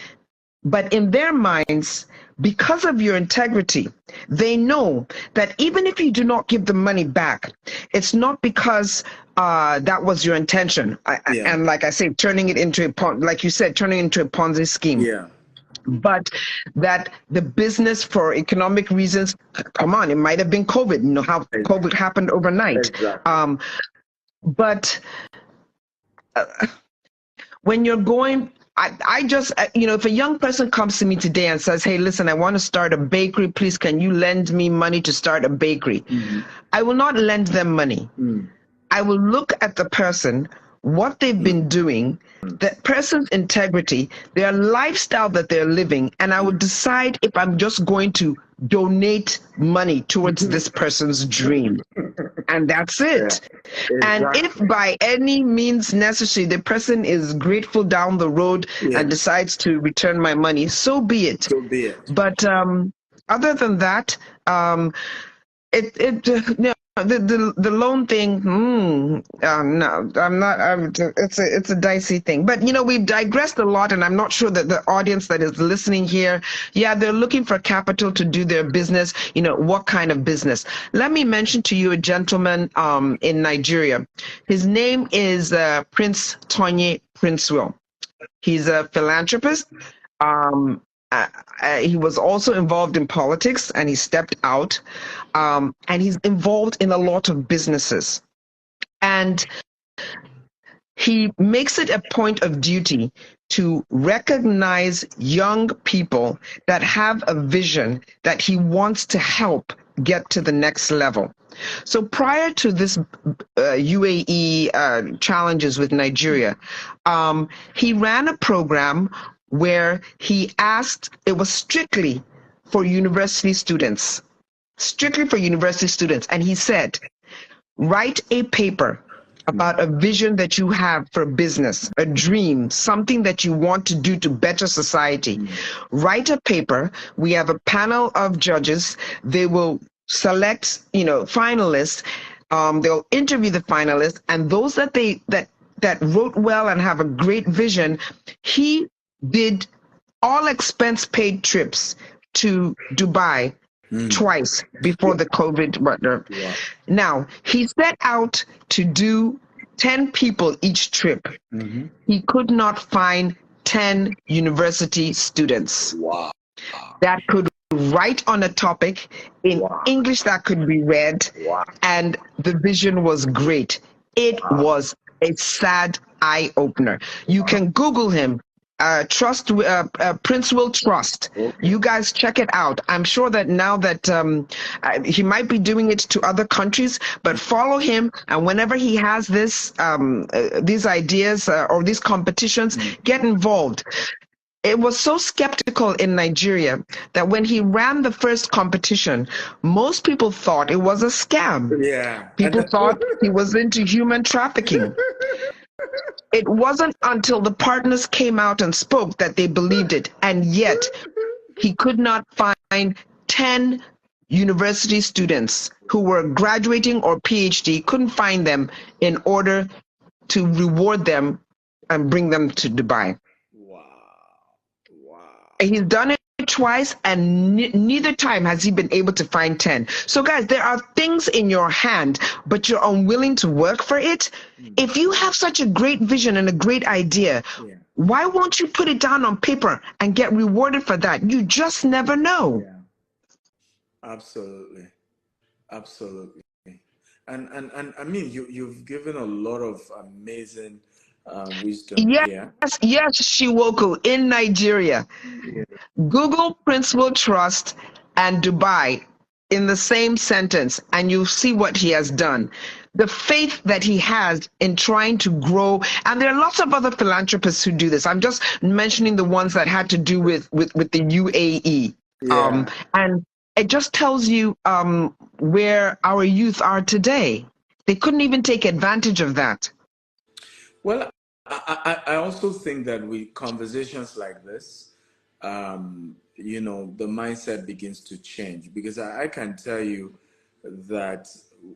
but in their minds, because of your integrity, they know that even if you do not give the money back, it's not because that was your intention. And like I say, turning it into like you said, turning it into a Ponzi scheme. Yeah. But that the business, for economic reasons, come on, it might have been COVID. You know how COVID happened overnight. Exactly. But when you're going, I just, if a young person comes to me today and says, hey, listen, I want to start a bakery, please, can you lend me money to start a bakery? I will not lend them money. I will look at the person. what they've been doing, that person's integrity, their lifestyle that they're living, and I would decide if I'm just going to donate money towards this person's dream. And that's it. Yeah, and if by any means necessary the person is grateful down the road and decides to return my money, so be it. So be it. But other than that, no, the loan thing, no, I'm not. It's a dicey thing. But we've digressed a lot, and I'm not sure that the audience that is listening here, they're looking for capital to do their business. What kind of business? Let me mention to you a gentleman in Nigeria. His name is Prince Tonye Princewell. He's a philanthropist. He was also involved in politics, and he stepped out, and he's involved in a lot of businesses. And he makes it a point of duty to recognize young people that have a vision that he wants to help get to the next level. So prior to this UAE challenges with Nigeria, he ran a program where he asked, it was strictly for university students, and he said, write a paper about a vision that you have for business, a dream, something that you want to do to better society. Write a paper. We have a panel of judges. They will select, finalists. They'll interview the finalists, and those that wrote well and have a great vision, he did all expense paid trips to Dubai twice before the COVID. Now, he set out to do 10 people each trip. He could not find 10 university students that could write on a topic in English that could be read, and the vision was great. It was a sad eye-opener. You can Google him. Princewell Trust. You guys check it out. I'm sure that now that he might be doing it to other countries, but follow him, and whenever he has these ideas or these competitions, get involved. It was so skeptical in Nigeria that when he ran the first competition, most people thought it was a scam. People thought he was into human trafficking. It wasn't until the partners came out and spoke that they believed it, and yet he could not find 10 university students who were graduating or PhD, couldn't find them in order to reward them and bring them to Dubai. He's done it twice, and neither time has he been able to find 10. So guys, there are things in your hand, but you're unwilling to work for it. If you have such a great vision and a great idea, why won't you put it down on paper and get rewarded for that? You just never know. Absolutely. And I mean, you've given a lot of amazing wisdom here. Yes, Shiwoku, in Nigeria. Google Princewell Trust and Dubai in the same sentence, and you'll see what he has done. The faith that he has in trying to grow, and there are lots of other philanthropists who do this. I'm just mentioning the ones that had to do with the UAE. And it just tells you where our youth are today. They couldn't even take advantage of that. Well, I also think that with conversations like this, the mindset begins to change, because I can tell you that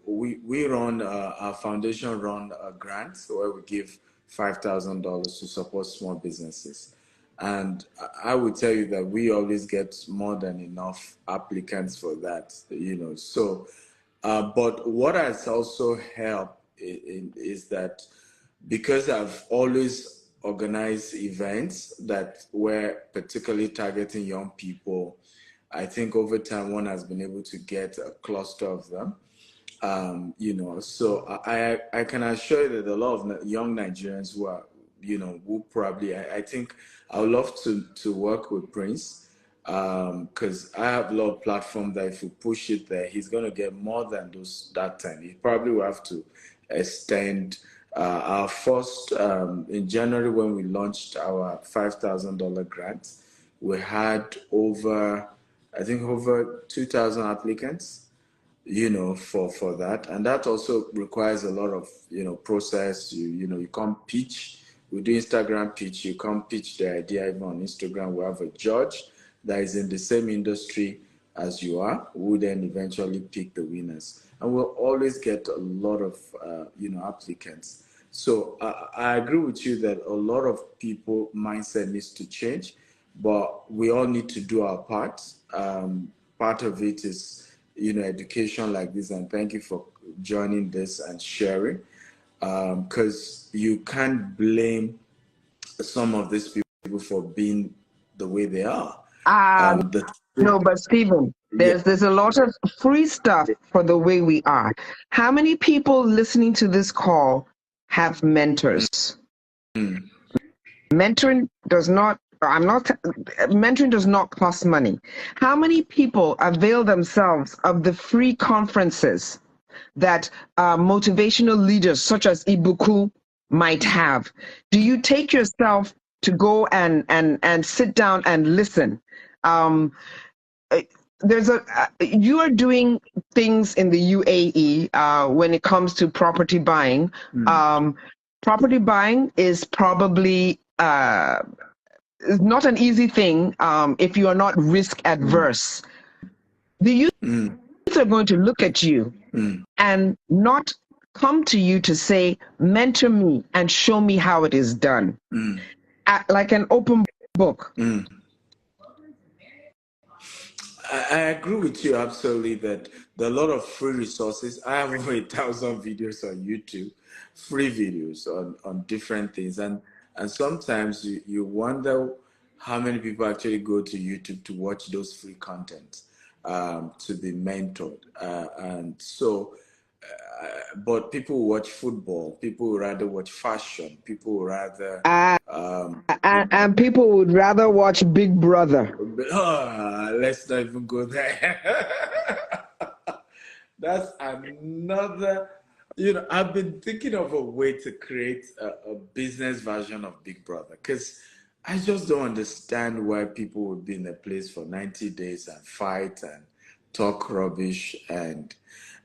we run, our foundation run a grant where we give $5,000 to support small businesses. And I would tell you that we always get more than enough applicants for that, So, but what has also helped is that because I've always organized events that were particularly targeting young people, I think over time one has been able to get a cluster of them. So I can assure you that a lot of young Nigerians who are, who probably, I think I would love to work with Prince, because I have a lot of platform that if you push it there, he's going to get more than that 10. He probably will have to extend Our first, in January when we launched our $5,000 grant, we had over 2,000 applicants, for that. And that also requires a lot of, process. You can't pitch. We do Instagram pitch. You can't pitch the idea even on Instagram. We have a judge that is in the same industry as you are, who then eventually pick the winners. And we'll always get a lot of, applicants. So I agree with you that a lot of people mindset needs to change, but we all need to do our part. Part of it is, education like this, and thank you for joining this and sharing, because you can't blame some of these people for being the way they are. No, but Stephen, there's a lot of free stuff for the way we are. How many people listening to this call have mentors? Mm. Mentoring does not cost money. How many people avail themselves of the free conferences that motivational leaders such as Ibuku might have? Do you take yourself to go and sit down and listen? You are doing things in the UAE when it comes to property buying. Property buying is probably is not an easy thing if you are not risk adverse. The youth are going to look at you and not come to you to say, mentor me and show me how it is done. Like an open book. I agree with you absolutely that there are a lot of free resources. I have over 1,000 videos on YouTube, free videos on different things. And sometimes you wonder how many people actually go to YouTube to watch those free content, to be mentored. And so, but people watch football, people would rather watch fashion, people would rather... and people would rather watch Big Brother. Let's not even go there. That's another, I've been thinking of a way to create a business version of Big Brother, because I just don't understand why people would be in a place for 90 days and fight and talk rubbish, and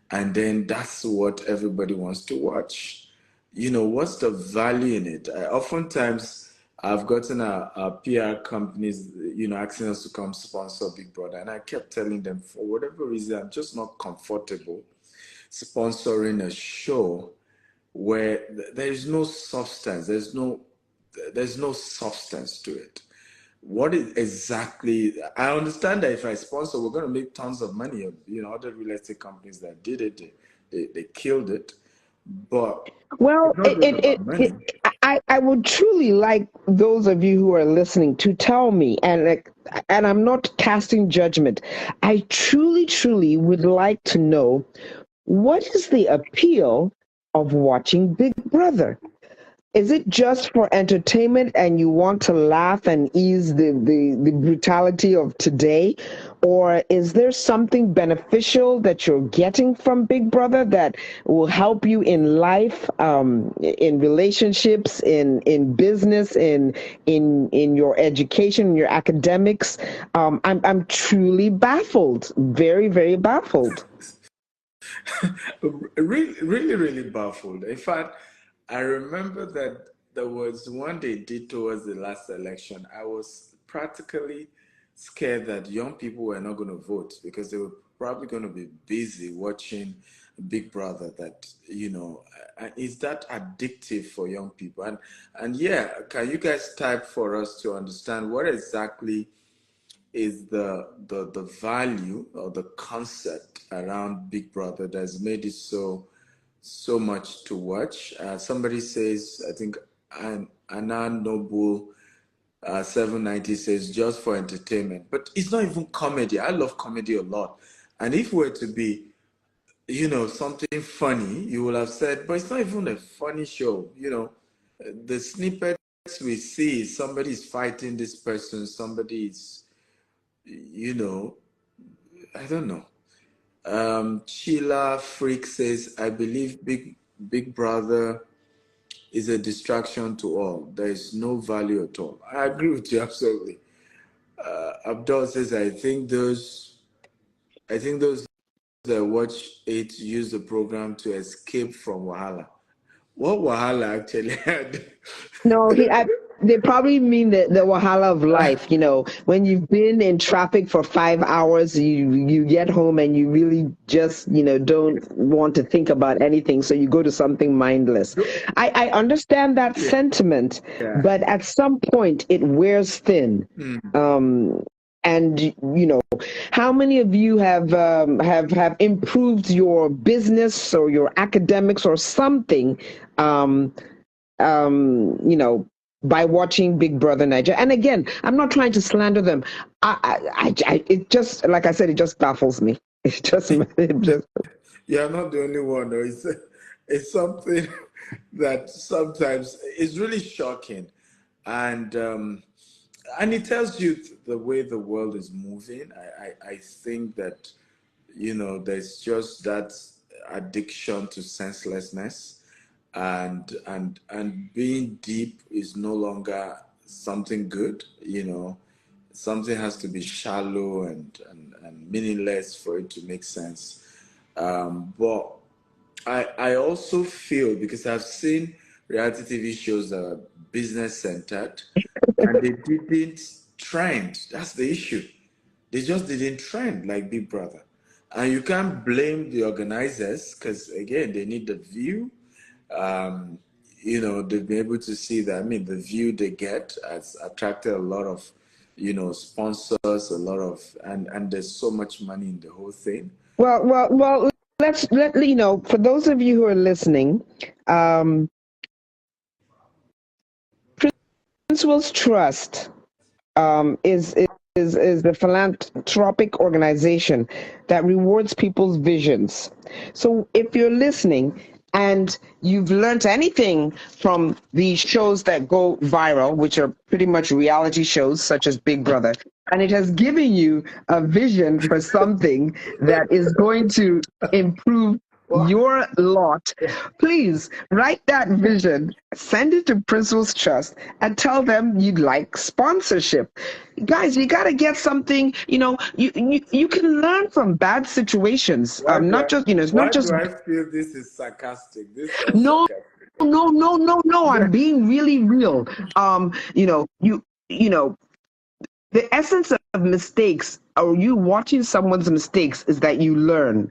then that's what everybody wants to watch. What's the value in it? Oftentimes, I've gotten our PR companies, asking us to come sponsor Big Brother. And I kept telling them, for whatever reason, I'm just not comfortable sponsoring a show where there is no substance. There's no substance to it. What is exactly... I understand that if I sponsor, we're going to make tons of money. Other real estate companies that did it, they killed it. But well, I would truly like those of you who are listening to tell me, and I'm not casting judgment. I truly would like to know, what is the appeal of watching Big Brother? Is it just for entertainment and you want to laugh and ease the brutality of today? Or is there something beneficial that you're getting from Big Brother that will help you in life, in relationships, in business, in your education, your academics? I'm truly baffled, very, very baffled. really baffled. In fact, I remember that there was one they did towards the last election. I was practically scared that young people were not going to vote because they were probably going to be busy watching Big Brother. That, is that addictive for young people? And yeah, can you guys type for us to understand what exactly is the value or the concept around Big Brother that's made it so much to watch? Somebody says, I think Anna Noble 790 says, just for entertainment. But it's not even comedy. I love comedy a lot. And if it were to be, something funny, you would have said, but it's not even a funny show. The snippets we see, somebody's fighting this person, somebody's, I don't know. Sheila Freak says, I believe Big Brother is a distraction to all. There is no value at all. I agree with you absolutely. Abdul says, I think those that watch it use the program to escape from Wahala. What Wahala actually had? No, they probably mean the wahala of life. When you've been in traffic for 5 hours, you get home and you really just, don't want to think about anything. So you go to something mindless. I understand that sentiment, Yeah. but at some point it wears thin. And how many of you have improved your business or your academics or something? By watching Big Brother Nigeria. And again, I'm not trying to slander them. It just, like I said, it just baffles me. It just. You're not the only one, though. It's something that sometimes is really shocking, and it tells you the way the world is moving. I think that there's just that addiction to senselessness, and being deep is no longer something good. Something has to be shallow and meaningless for it to make sense. But I also feel, because I've seen reality TV shows that are business centered and they didn't trend. That's the issue. They just didn't trend like Big Brother. And you can't blame the organizers, because again, they need the view. They've been able to see that. I mean, the view they get has attracted a lot of, sponsors, and there's so much money in the whole thing. Well. Let for those of you who are listening, Principles Trust is the philanthropic organization that rewards people's visions. So if you're listening and you've learned anything from these shows that go viral, which are pretty much reality shows such as Big Brother, and it has given you a vision for something that is going to improve your lot, please write that vision, send it to Principles Trust, and tell them you'd like sponsorship. Guys, you got to get something. You can learn from bad situations. Not just it's not just. Why do I feel this is sarcastic? No, no. I'm being really real. The essence of mistakes, or you watching someone's mistakes, is that you learn.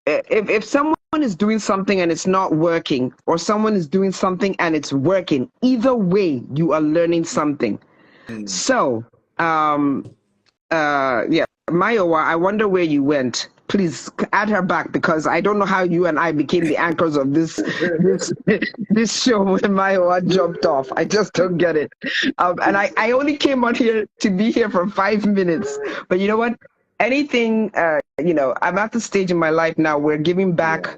If someone is doing something and it's not working, or someone is doing something and it's working, either way, you are learning something. So, Mayowa, I wonder where you went. Please add her back, because I don't know how you and I became the anchors of this show when Mayowa jumped off. I just don't get it. And I only came on here to be here for 5 minutes. But you know what? Anything, I'm at the stage in my life now where giving back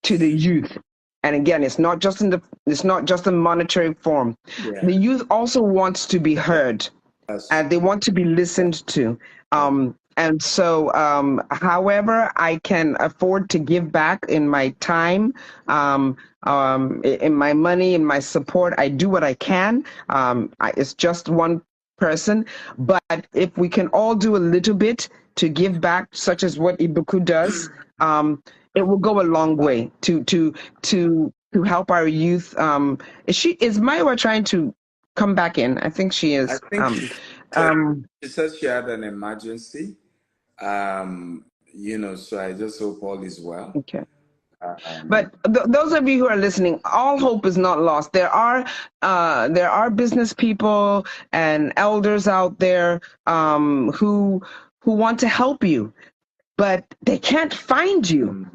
to the youth. And again, it's not just in monetary form. Yeah. The youth also wants to be heard, and they want to be listened to. And so, however I can afford to give back in my time, in my money, in my support, I do what I can. It's just one person, but if we can all do a little bit to give back, such as what Ibuku does, it will go a long way to help our youth. Is Maiwa trying to come back in? I think she is. I think she said she had an emergency. So I just hope all is well. Okay. But those of you who are listening, all hope is not lost. There are business people and elders out there who want to help you, but they can't find you.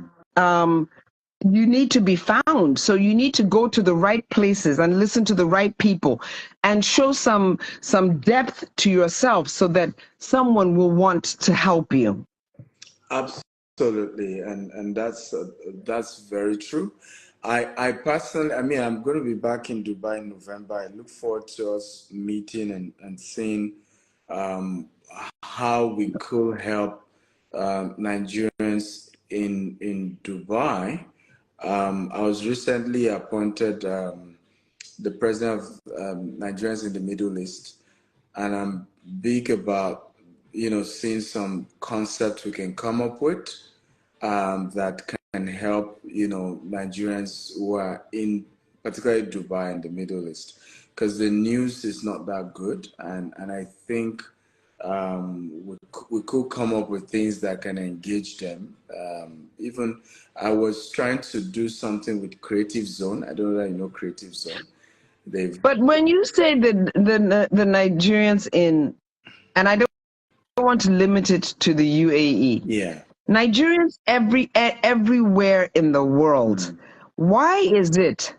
You need to be found. So you need to go to the right places and listen to the right people and show some depth to yourself so that someone will want to help you. Absolutely. And that's very true. I personally, I'm going to be back in Dubai in November. I look forward to us meeting and seeing how we could help Nigerians in Dubai. I was recently appointed the president of Nigerians in the Middle East, and I'm big about, seeing some concepts we can come up with that can help, Nigerians who are in, particularly Dubai and the Middle East, because the news is not that good, and I think we could come up with things that can engage them. Even I was trying to do something with Creative Zone. I don't know if you know Creative Zone. But when you say the Nigerians in, and I don't want to limit it to the UAE. Yeah. Nigerians everywhere in the world. Why is it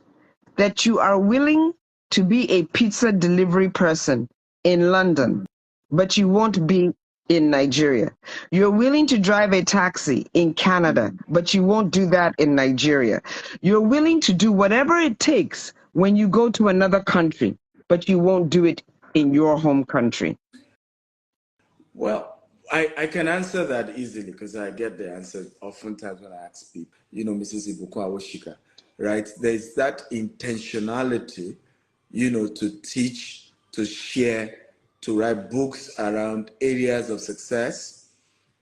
that you are willing to be a pizza delivery person in London, but you won't be in Nigeria? You're willing to drive a taxi in Canada, but you won't do that in Nigeria. You're willing to do whatever it takes when you go to another country, but you won't do it in your home country. Well, I can answer that easily because I get the answer oftentimes when I ask people, Mrs. Ibuku Awoshika, right? There's that intentionality, to teach, to share, to write books around areas of success,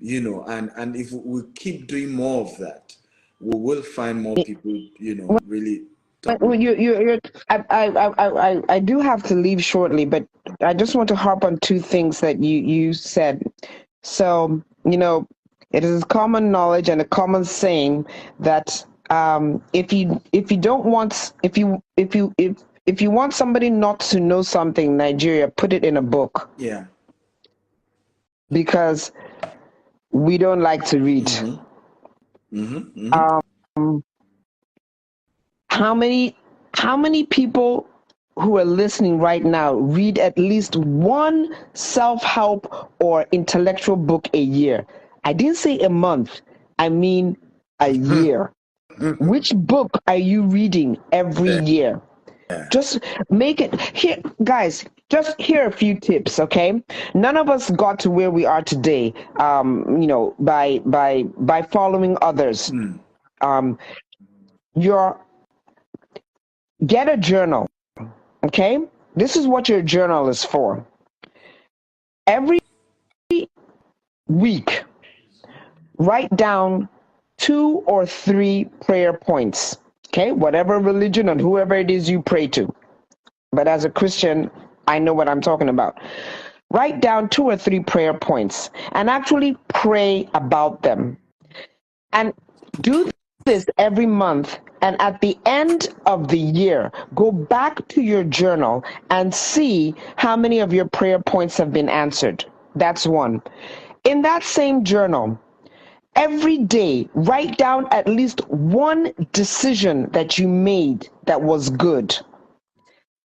and if we keep doing more of that, we will find more people, really. I do have to leave shortly, but I just want to harp on two things that you said. So, it is common knowledge and a common saying that if you want somebody not to know something, Nigeria, put it in a book. Yeah. Because we don't like to read. How many people who are listening right now read at least one self-help or intellectual book a year? I didn't say a month. I mean a year. Which book are you reading every year? Just make it here, guys. Just here a few tips, okay? None of us got to where we are today, by following others. Get a journal, okay? This is what your journal is for. Every week, write down 2 or 3 prayer points, okay? Whatever religion and whoever it is you pray to. But as a Christian, I know what I'm talking about. Write down 2 or 3 prayer points and actually pray about them. And do this every month, and at the end of the year, go back to your journal and see how many of your prayer points have been answered. That's one. In that same journal, every day, write down at least one decision that you made that was good.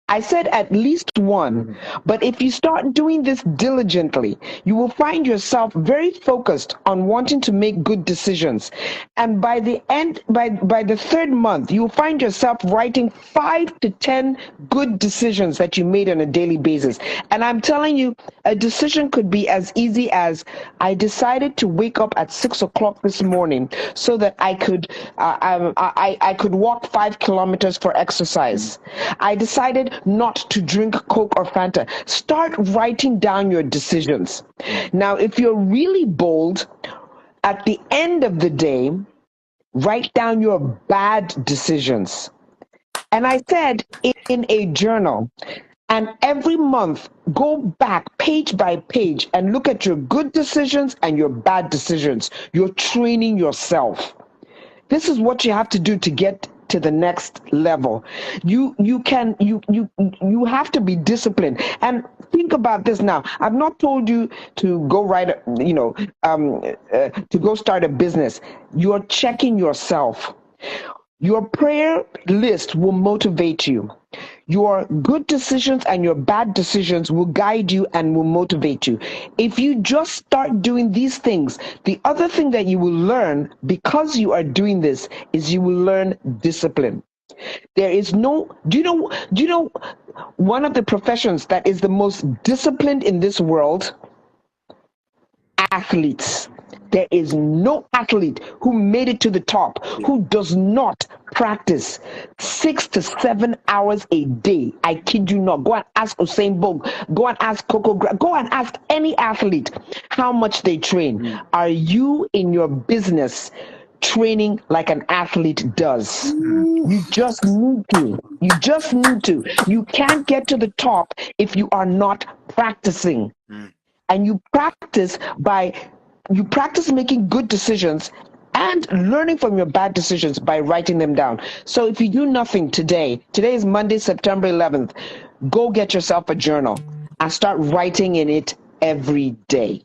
I said at least one, but if you start doing this diligently, you will find yourself very focused on wanting to make good decisions. And by the end, by the 3rd month, you'll find yourself writing 5 to 10 good decisions that you made on a daily basis. And I'm telling you, a decision could be as easy as, I decided to wake up at 6 o'clock this morning so that I could walk 5 kilometers for exercise. I decided not to drink Coke or Fanta. Start writing down your decisions. Now, if you're really bold, at the end of the day, write down your bad decisions. And I said in a journal, and every month, go back page by page and look at your good decisions and your bad decisions. You're training yourself. This is what you have to do to get to the next level. You have to be disciplined. And think about this now. I've not told you to go to go start a business. You're checking yourself. Your prayer list will motivate you. Your good decisions and your bad decisions will guide you and will motivate you. If you just start doing these things, the other thing that you will learn because you are doing this is you will learn discipline. There is no, do you know one of the professions that is the most disciplined in this world? Athletes. there is no athlete who made it to the top who does not practice 6 to 7 hours a day. I kid you not. Go and ask Usain Bolt. Go and ask Coco. Go and ask any athlete how much they train. Are you in your business training like an athlete does? You just need to. You just need to. You can't get to the top if you are not practicing. And you practice making good decisions and learning from your bad decisions by writing them down. So if you do nothing today is Monday, September 11th, go get yourself a journal and start writing in it every day.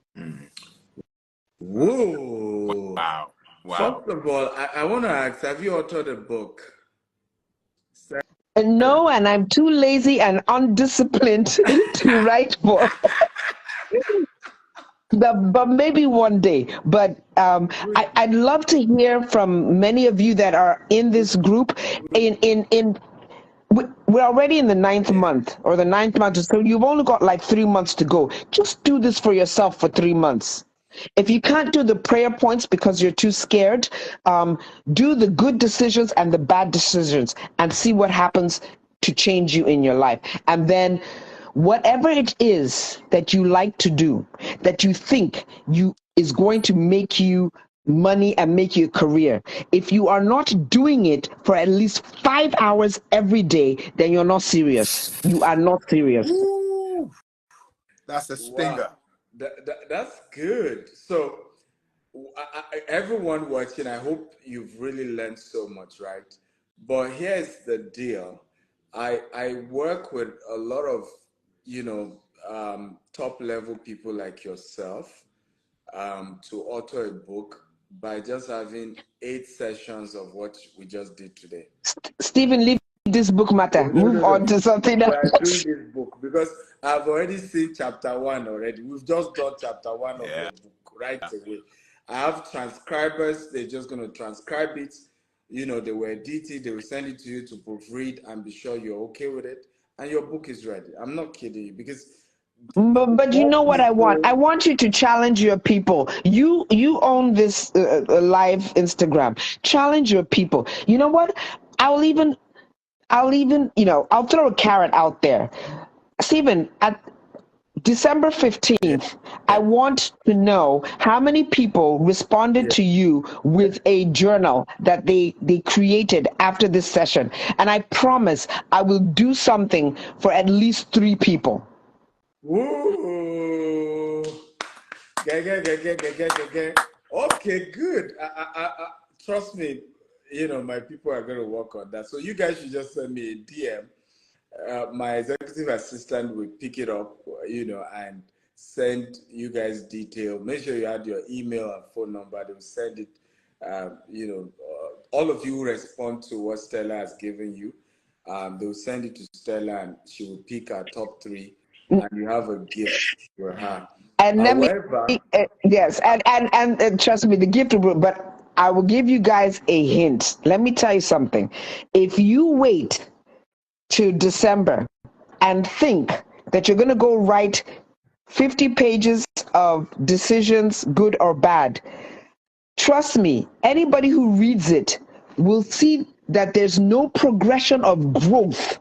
Whoa. Wow. First of all, I want to ask, have you authored a book? No, and I'm too lazy and undisciplined to write for. But maybe one day. But I'd love to hear from many of you that are in this group. We're already in the 9th month or the 9th month, so you've only got like 3 months to go. Just do this for yourself for 3 months. If you can't do the prayer points because you're too scared, do the good decisions and the bad decisions and see what happens to change you in your life. And then whatever it is that you like to do, that you think is going to make you money and make you a career, if you are not doing it for at least 5 hours every day, then you're not serious. You are not serious. Ooh, that's a stinger. Wow. That's good. So everyone watching, I hope you've really learned so much, right? But here's the deal. I work with a lot of, top level people like yourself to author a book by just having 8 sessions of what we just did today. Stephen, leave this book matter. Move on to something else. We are doing this book because I've already seen chapter 1 already. We've just done chapter 1 of the book right away. I have transcribers. They're just going to transcribe it. They will edit it. They will send it to you to proofread and be sure you're okay with it. And your book is ready. I'm not kidding you because. But you know what I want? I want you to challenge your people. You own this live Instagram. Challenge your people. You know what? I'll even I'll throw a carrot out there. Stephen, at December 15th, I want to know how many people responded to you with a journal that they created after this session. And I promise I will do something for at least 3 people. Woo! Okay, good. I trust me, my people are going to work on that. So you guys should just send me a DM. My executive assistant will pick it up, and send you guys detail. Make sure you add your email and phone number. They will send it. All of you respond to what Stella has given you. They will send it to Stella, and she will pick her top 3. And you have a gift for her. And yes, and trust me, the gift will, but I will give you guys a hint. Let me tell you something. If you wait to December and think that you're going to go write 50 pages of decisions, good or bad, trust me, anybody who reads it will see that there's no progression of growth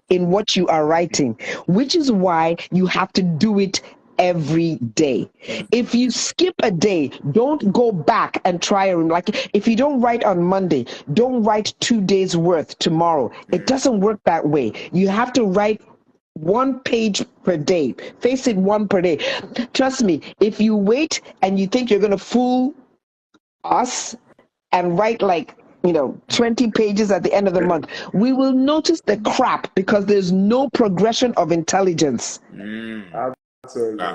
in what you are writing, which is why you have to do it every day. If you skip a day, don't go back and try. Like if you don't write on Monday, don't write 2 days worth tomorrow. It doesn't work that way. You have to write 1 page per day. Face it, 1 per day. Trust me, if you wait and you think you're going to fool us and write 20 pages at the end of the month, we will notice the crap because there's no progression of intelligence. Absolutely.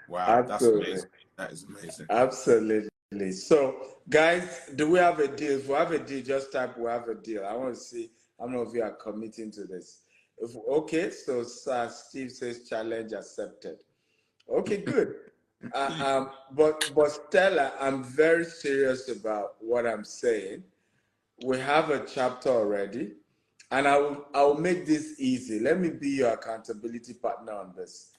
Wow. Absolutely. That's amazing. That is amazing. Absolutely. So, guys, do we have a deal? If we have a deal, just type "we have a deal." I want to see how many of you are committing to this. Okay, so Steve says challenge accepted. Okay, good. But Stella, I'm very serious about what I'm saying. We have a chapter already, and I will make this easy. Let me be your accountability partner on this.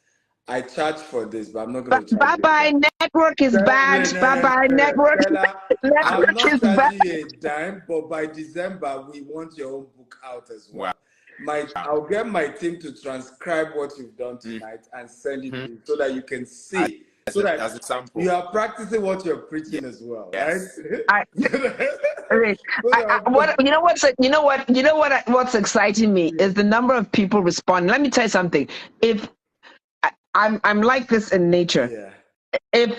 I charge for this, but I'm not going to charge Bye you. bye, network is bad. Bye bye, network. Stella, I'm Network not is bad. charging you a dime, but by December, we want your own book out as well. Wow. I'll get my team to transcribe what you've done tonight and send it to you so that you can see. So that as a sample. you are practicing what you're preaching as well, Yes. right? What's exciting me is the number of people responding. Let me tell you something. If I'm like this in nature. Yeah.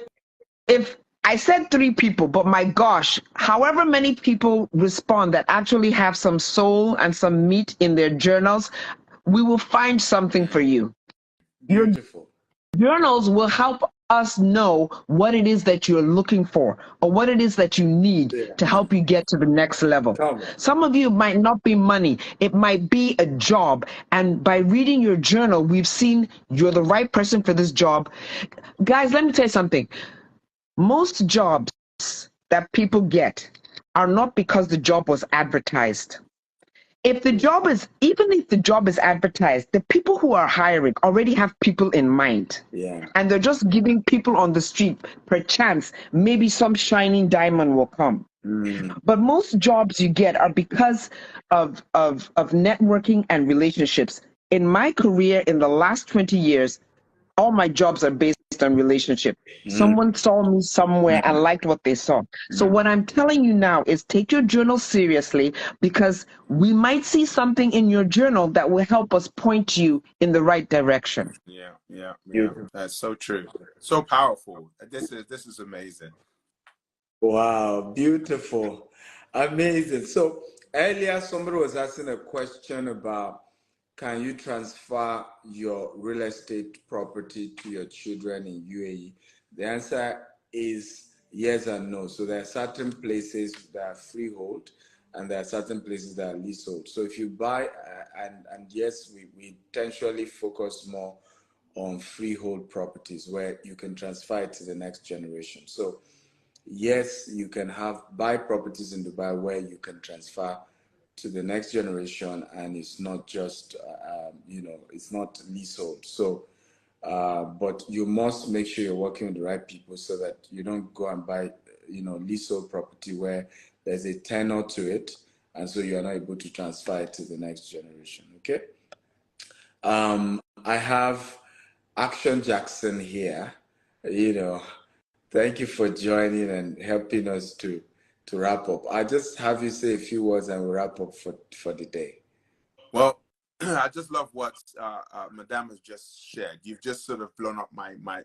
If I said 3 people, but my gosh, however many people respond that actually have some soul and some meat in their journals, we will find something for you. Beautiful. Your journals will help us know what it is that you're looking for or what it is that you need to help you get to the next level. Some of you might not be money. It might be a job. And by reading your journal, we've seen you're the right person for this job. Guys, let me tell you something. Most jobs that people get are not because the job was advertised. Even if the job is advertised, the people who are hiring already have people in mind. Yeah. And they're just giving people on the street, perchance, maybe some shining diamond will come. But most jobs you get are because of networking and relationships. In my career, in the last 20 years, all my jobs are based on relationship. Someone saw me somewhere and liked what they saw. So what I'm telling you now is take your journal seriously, because we might see something in your journal that will help us point you in the right direction. Yeah. That's so true. So powerful. This is amazing. Wow, beautiful. Amazing. So earlier somebody was asking a question about, can you transfer your real estate property to your children in UAE? The answer is yes and no. So there are certain places that are freehold and there are certain places that are leasehold. So if you buy, and yes, we intentionally focus more on freehold properties where you can transfer it to the next generation. So yes, you can buy properties in Dubai where you can transfer to the next generation, and it's not just it's not leasehold. So but you must make sure you're working with the right people so that you don't go and buy leasehold property where there's a tenure to it, and so you are not able to transfer it to the next generation. Okay. I have Action Jackson here. Thank you for joining and helping us to wrap up. I just have you say a few words and we'll wrap up for the day. Well, I just love what Madame has just shared. You've just sort of blown up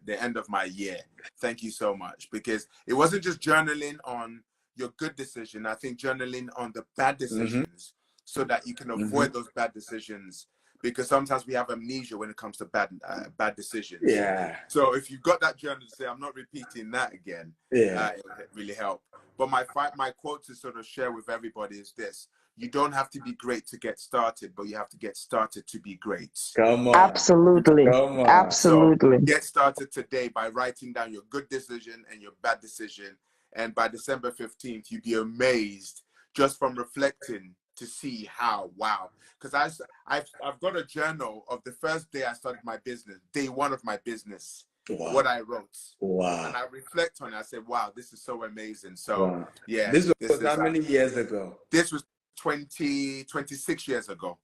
the end of my year. Thank you so much, because it wasn't just journaling on your good decision. I think journaling on the bad decisions so that you can avoid those bad decisions, because sometimes we have amnesia when it comes to bad decisions. Yeah. So if you've got that journal to say, I'm not repeating that again, it will really help. But my quote to sort of share with everybody is this: you don't have to be great to get started, but you have to get started to be great. Come on. Absolutely. Come on. Absolutely. So get started today by writing down your good decision and your bad decision. And by December 15th, you'd be amazed just from reflecting to see how, wow. Because I've got a journal of the first day I started my business, day one of my business, what I wrote. Wow. And I reflect on it. I said, wow, this is so amazing. So, yeah. This was how many years ago? This was 26 years ago.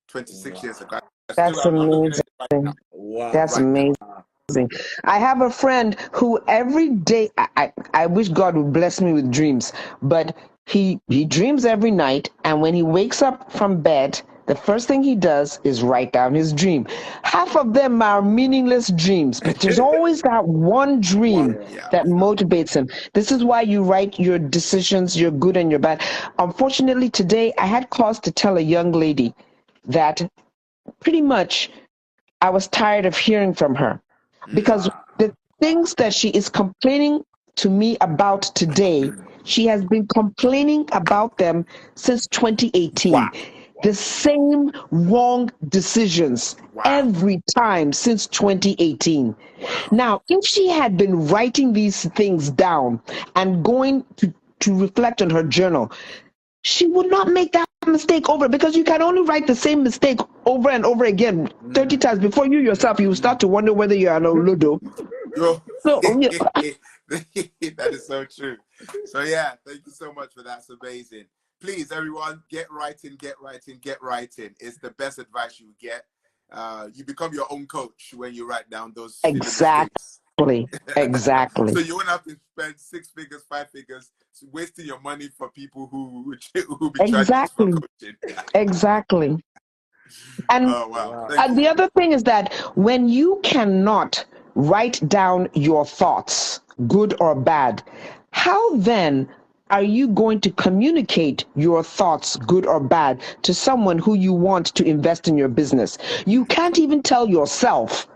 26 years ago. That's amazing. Wow. That's amazing. I have a friend who every day, I wish God would bless me with dreams, but he dreams every night, and when he wakes up from bed, the first thing he does is write down his dream. Half of them are meaningless dreams, but there's always that one dream that motivates him. This is why you write your decisions, your good and your bad. Unfortunately, today I had cause to tell a young lady that pretty much I was tired of hearing from her, because the things that she is complaining to me about today, she has been complaining about them since 2018. Wow. The same wrong decisions every time since 2018. Now, if she had been writing these things down and going to reflect on her journal, she would not make that mistake over, because you can only write the same mistake over and over again 30 times before you yourself, you will start to wonder whether you are an Oludo. Yo. So, That is so true. So yeah, thank you so much for that. It's amazing. Please, everyone, get writing, get writing, get writing. It's the best advice you get. You become your own coach when you write down those mistakes. Exactly. So you won't have to spend 6 figures, 5 figures, wasting your money for people who be charging you for coaching. Exactly. And oh wow. The other thing is that when you cannot write down your thoughts, good or bad, how then are you going to communicate your thoughts, good or bad, to someone who you want to invest in your business? You can't even tell yourself,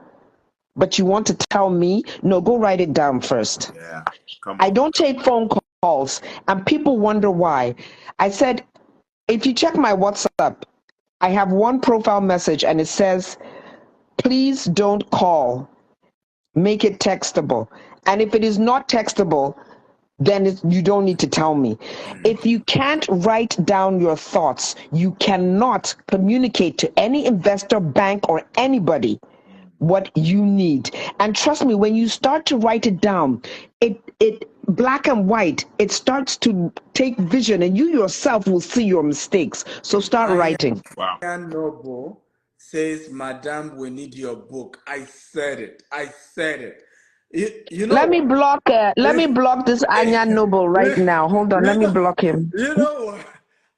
but you want to tell me? No, go write it down first. Yeah, come on. I don't take phone calls, and people wonder why. I said, if you check my WhatsApp, I have one profile message and it says, please don't call, make it textable. And if it is not textable, then you don't need to tell me. If you can't write down your thoughts, you cannot communicate to any investor, bank, or anybody what you need. And trust me, when you start to write it down, it black and white, it starts to take vision, and you yourself will see your mistakes. So start writing. Wow. Noble says, Madam, we need your book. I said it. You know, let me block this Anya Noble right now. Hold on, let me block him. You know what?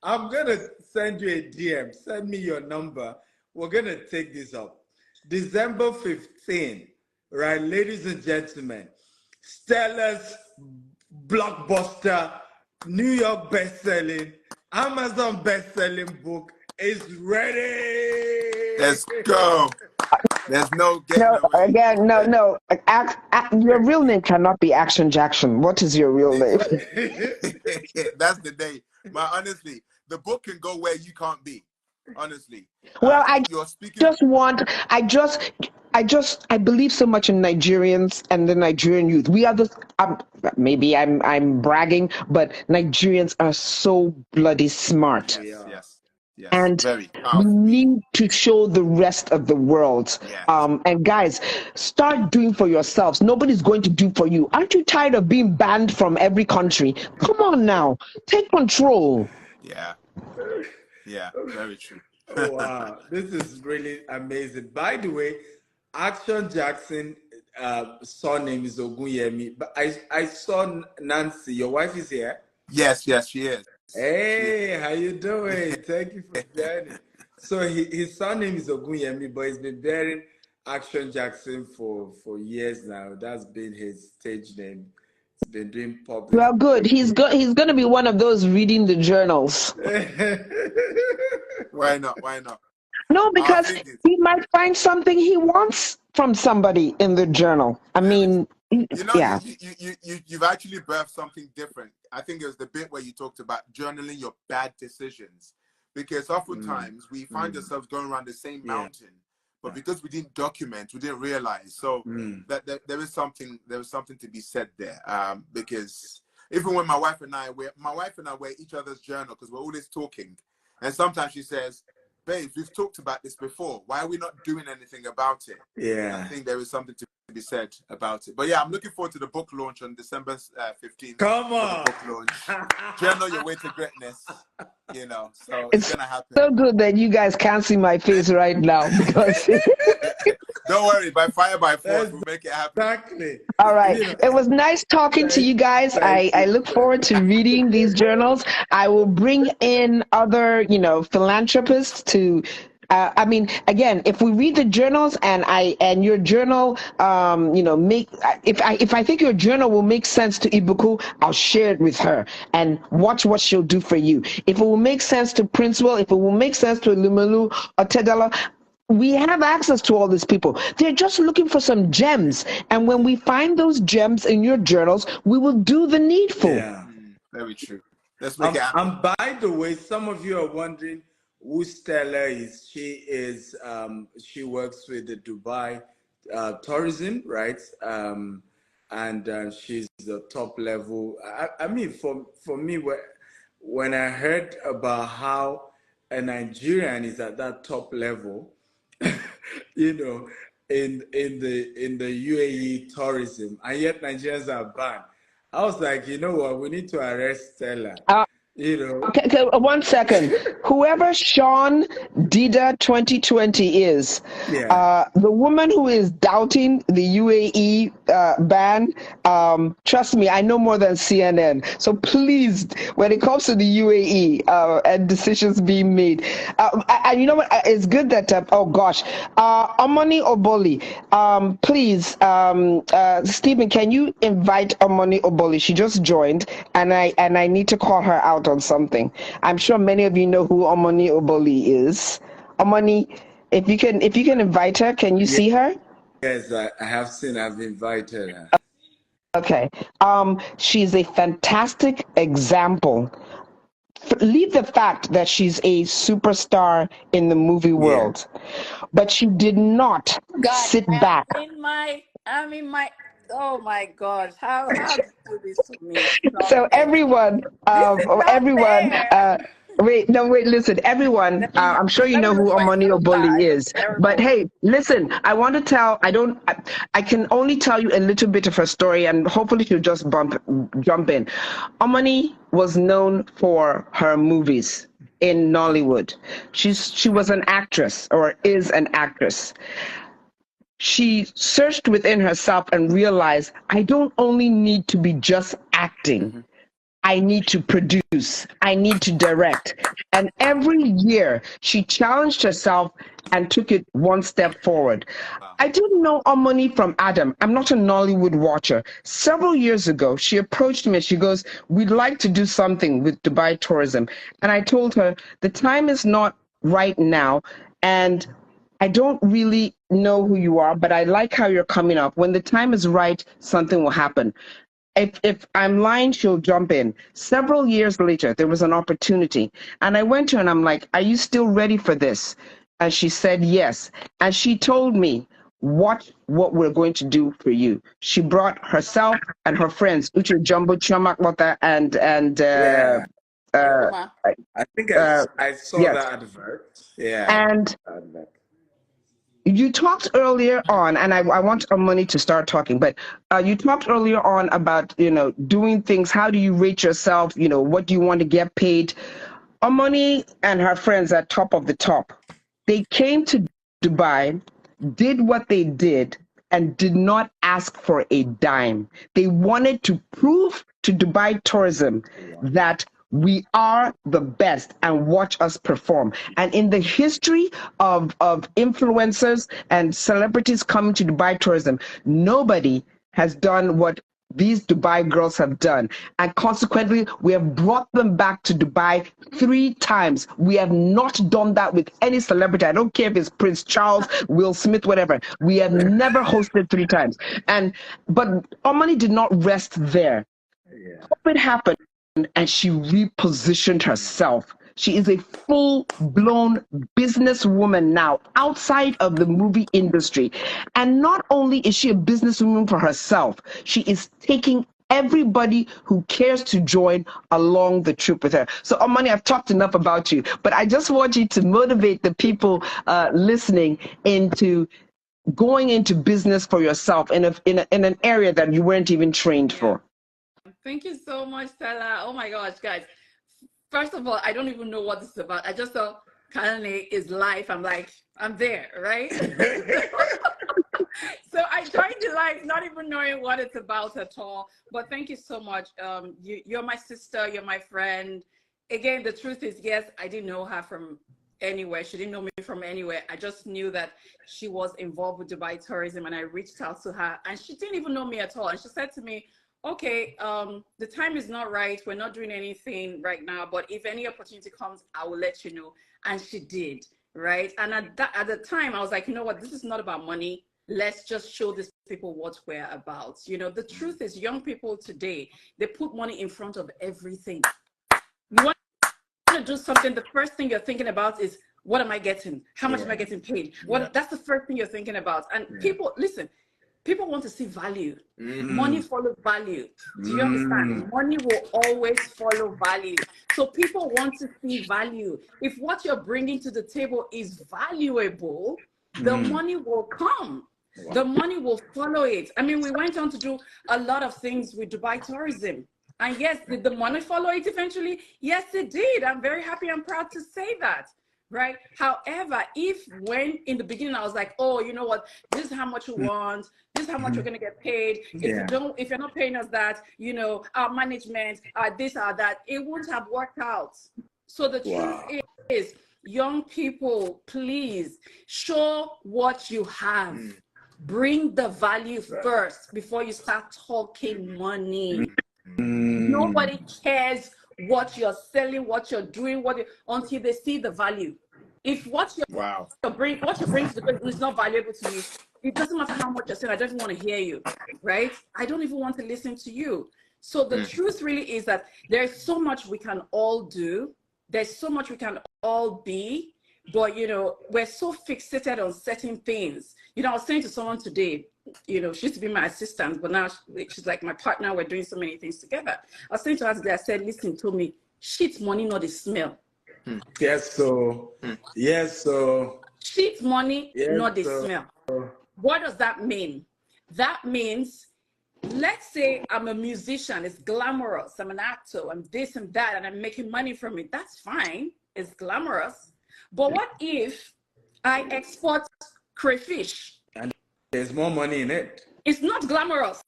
I'm gonna send you a DM. Send me your number. We're gonna take this up. December 15th, right, ladies and gentlemen. Stella's blockbuster, New York best-selling, Amazon best-selling book is ready. Let's go. There's no getting away. Again, no. Your real name cannot be Action Jackson. What is your real name? That's the day. But honestly, the book can go where you can't be. Honestly. Well, I believe so much in Nigerians and the Nigerian youth. We are maybe I'm bragging, but Nigerians are so bloody smart. Yes. And we need to show the rest of the world. Yes. And guys, start doing for yourselves. Nobody's going to do for you. Aren't you tired of being banned from every country? Come on now, take control. Yeah, very true. Oh, wow, this is really amazing. By the way, Action Jackson surname is Ogunyemi, but I saw Nancy. Your wife is here. Yes, she is. Hey, how you doing? Thank you for joining. So his surname is Ogunyemi, but he's been bearing Action Jackson for years now. That's been his stage name. He's been doing public. Well, good. He's going to be one of those reading the journals. Why not? No, because he might find something he wants from somebody in the journal. I mean, yeah. You've actually birthed something different. I think it was the bit where you talked about journaling your bad decisions, because oftentimes we find ourselves going around the same mountain, but because we didn't document, we didn't realize. So that there was something to be said there. Because even when my wife and I wear each other's journal, because we're always talking, and sometimes she says, babe, we've talked about this before. Why are we not doing anything about it? Yeah. And I think there is something to be said about it. But yeah, I'm looking forward to the book launch on December 15th. Come on. The book launch. Journal your way to greatness. So it's going to happen. So good that you guys can't see my face right now, because don't worry, by fire by force, we'll make it happen. Exactly. All right. It was nice talking to you guys. I look forward to reading these journals. I will bring in other, philanthropists to I mean, again, if we read the journals and your journal, if I think your journal will make sense to Ibuku, I'll share it with her and watch what she'll do for you. If it will make sense to Princewell, if it will make sense to Lumelu or Tedala, we have access to all these people. They're just looking for some gems. And when we find those gems in your journals, we will do the needful. Yeah, very true. Let's make it happen. And by the way, some of you are wondering who Stella is. She works with the Dubai tourism, right? And she's the top level. I mean, for me, when I heard about how a Nigerian is at that top level, you know, in the UAE tourism, and yet Nigerians are banned. I was like, you know what, we need to arrest Stella. You know. Okay, 1 second. Whoever Sean Dida 2020 is, the woman who is doubting the UAE ban, trust me, I know more than CNN. So please, when it comes to the UAE and decisions being made, and you know what? It's good that oh gosh, Omoni Oboli, please, Stephen, can you invite Omoni Oboli? She just joined, and I need to call her out on something. I'm sure many of you know who Omoni Oboli is. Omoni, if you can invite her, can you see her? Yes, I have seen. I've invited her. Okay. She's a fantastic example. Leave the fact that she's a superstar in the movie world, but she did not sit back. I'm in my. Oh my God! How do you do this to me? Stop So it. everyone, wait, listen, everyone, I'm sure you know who Omoni Oboli is, but hey, listen, I want to tell, I can only tell you a little bit of her story, and hopefully she'll just jump in. Omoni was known for her movies in Nollywood. She was an actress, or is an actress. She searched within herself and realized, I don't only need to be just acting. I need to produce. I need to direct. And every year she challenged herself and took it one step forward. I didn't know Omoni from Adam. I'm not a Nollywood watcher. Several years ago, she approached me and she goes, we'd like to do something with Dubai tourism. And I told her, the time is not right now. And I don't really know who you are, but I like how you're coming up. When the time is right, something will happen. If I'm lying, she'll jump in. Several years later, there was an opportunity. And I went to her and I'm like, are you still ready for this? And she said, yes. And she told me what we're going to do for you. She brought herself and her friends, Uche Jumbo, Chiamakmota, and I think I saw that advert. Yeah. And you talked earlier on, and I want Omoni to start talking, but you talked earlier on about, doing things. How do you rate yourself? What do you want to get paid? Omoni and her friends at top of the top, they came to Dubai, did what they did, and did not ask for a dime. They wanted to prove to Dubai tourism that we are the best and watch us perform. And in the history of influencers and celebrities coming to Dubai tourism, nobody has done what these Dubai girls have done. And consequently, we have brought them back to Dubai 3 times. We have not done that with any celebrity. I don't care if it's Prince Charles, Will Smith, whatever. We have never hosted 3 times. But Omani did not rest there. COVID happened, and she repositioned herself. She is a full-blown businesswoman now outside of the movie industry. And not only is she a businesswoman for herself, she is taking everybody who cares to join along the trip with her. So, Omani, I've talked enough about you, but I just want you to motivate the people listening into going into business for yourself in an area that you weren't even trained for. Thank you so much, Stella. Oh my gosh, guys. First of all, I don't even know what this is about. I just saw Kalane is live. I'm like, I'm there, right? So I joined the live, not even knowing what it's about at all. But thank you so much. You're my sister. You're my friend. Again, the truth is, yes, I didn't know her from anywhere. She didn't know me from anywhere. I just knew that she was involved with Dubai tourism, and I reached out to her, and she didn't even know me at all. And she said to me, okay, the time is not right. We're not doing anything right now, but if any opportunity comes, I will let you know. And she did, right? And at the time, I was like, you know what? This is not about money. Let's just show these people what we're about. The truth is, young people today, they put money in front of everything. You want to do something, the first thing you're thinking about is, what am I getting? How much am I getting paid? That's the first thing you're thinking about. And people, listen, People want to see value. Money follows value. Do you understand? Money will always follow value. So people want to see value. If what you're bringing to the table is valuable, the money will come. Wow. The money will follow it. I mean, we went on to do a lot of things with Dubai tourism. And yes, did the money follow it eventually? Yes, it did. I'm very happy and proud to say that. Right. However, when in the beginning I was like, oh, you know what, this is how much we want, this is how much we're going to get paid. If you're not paying us that, you know, our management, this or that, it won't have worked out. So the truth is, young people, please show what you have. Bring the value first before you start talking money. Nobody cares what you're selling, what you're doing, until they see the value. If what you bring to the table is not valuable to you, it doesn't matter how much you're saying. I don't even want to hear you, right? I don't even want to listen to you. So the truth really is that there's so much we can all do. There's so much we can all be, but you know, we're so fixated on certain things. You know, I was saying to someone today, you know, she used to be my assistant, but now she's like my partner. We're doing so many things together. I was saying to her today, I said, listen to me, shit money, not the smell. Yes, so. Yes, so. Shit money, not the smell. What does that mean? That means, let's say I'm a musician, it's glamorous, I'm an actor, I'm this and that, and I'm making money from it. That's fine, it's glamorous. But what if I export crayfish? And there's more money in it. It's not glamorous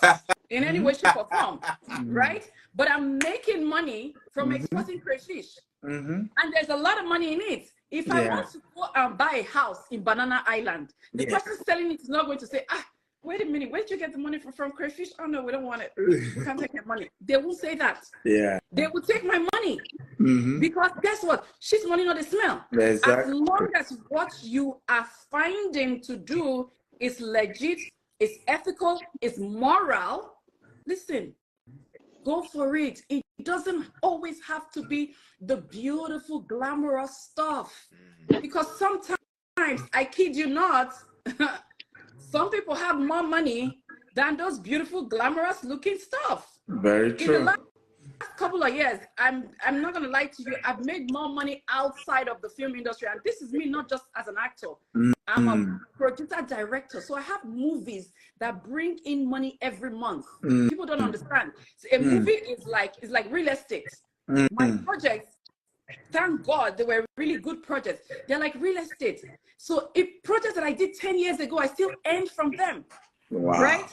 in any way, shape, or form, right? But I'm making money from exporting crayfish. And there's a lot of money in it. If I want to go and buy a house in Banana Island, the person selling it is not going to say, wait a minute, where did you get the money from crayfish? Oh no, we don't want it. We can't take your money. They won't say that. They will take my money. Because guess what? She's money, not the smell. Exactly. As long as what you are finding to do is legit, is ethical, is moral, listen, go for it. It doesn't always have to be the beautiful, glamorous stuff. Because sometimes, I kid you not, some people have more money than those beautiful, glamorous looking stuff. Very true. In the last couple of years, I'm not going to lie to you, I've made more money outside of the film industry. And this is me not just as an actor. I'm a producer director. So I have movies that bring in money every month. People don't understand. So a movie is like real estate. My projects, thank God, they were really good projects. They're like real estate. So if projects that I did 10 years ago, I still earn from them. Right?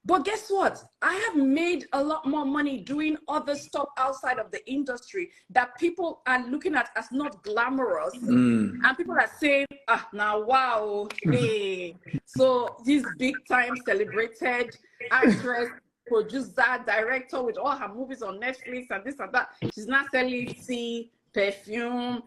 But guess what? I have made a lot more money doing other stuff outside of the industry that people are looking at as not glamorous. And people are saying, now, wow, hey. So this big time celebrated actress, producer, director with all her movies on Netflix and this and that. She's not selling tea, perfume,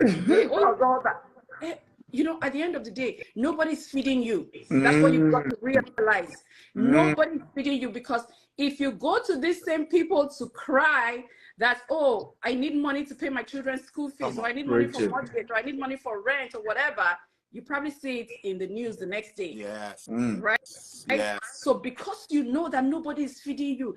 all that. You know, at the end of the day, nobody's feeding you. That's what you've got to realize. Nobody's feeding you, because if you go to these same people to cry that, oh, I need money to pay my children's school fees, or I need money for mortgage, or I need money for rent, or whatever, you probably see it in the news the next day. Yes. Right? Yes. So because you know that nobody is feeding you,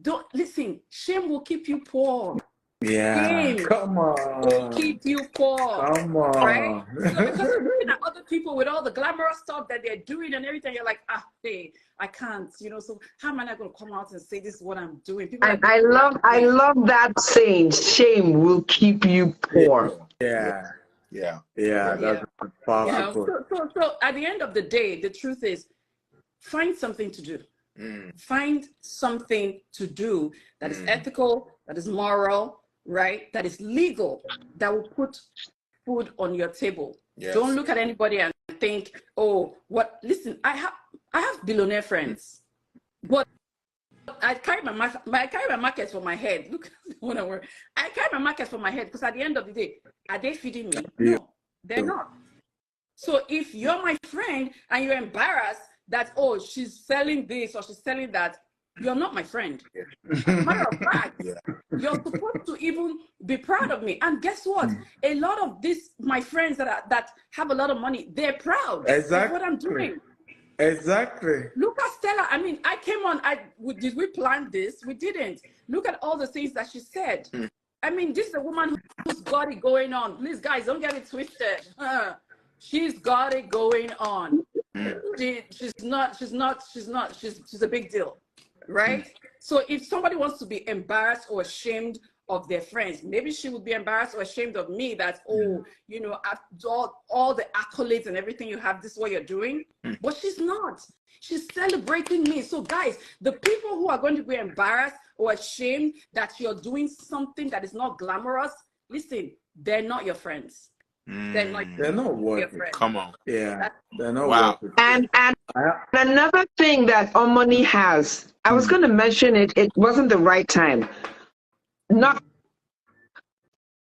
don't listen. Shame will keep you poor. Yeah, come on. Keep you poor. Come on. Right? So because you're looking at other people with all the glamorous stuff that they're doing and everything, you're like, hey, I can't, you know, so how am I not going to come out and say this is what I'm doing? I love that saying, shame will keep you poor. Yeah. That's powerful. So at the end of the day, the truth is, find something to do. Find something to do that is ethical, that is moral, right? That is legal, that will put food on your table. Yes. Don't look at anybody and think, oh, what? Listen, I have billionaire friends, but I carry my markets for my head. Look, I carry my markets for my head, because at the end of the day, are they feeding me? No, they're not. So if you're my friend and you're embarrassed that, oh, she's selling this or she's selling that, you're not my friend. As a matter of fact, you're supposed to even be proud of me. And guess what? A lot of my friends that have a lot of money, they're proud of what I'm doing. Exactly. Look at Stella. I mean, I came on. Did we plan this? We didn't. Look at all the things that she said. I mean, this is a woman who's got it going on. Please, guys, don't get it twisted. She's got it going on. She's a big deal, right? So if somebody wants to be embarrassed or ashamed of their friends, maybe she would be embarrassed or ashamed of me that, oh, you know, after all the accolades and everything you have, this is what you're doing. But she's not. She's celebrating me. So guys, the people who are going to be embarrassed or ashamed that you're doing something that is not glamorous, listen, they're not your friends. They're not worth your it. friends. Come on. Yeah, they're not worth it. And another thing that Omoni has, I was going to mention it, it wasn't the right time. Not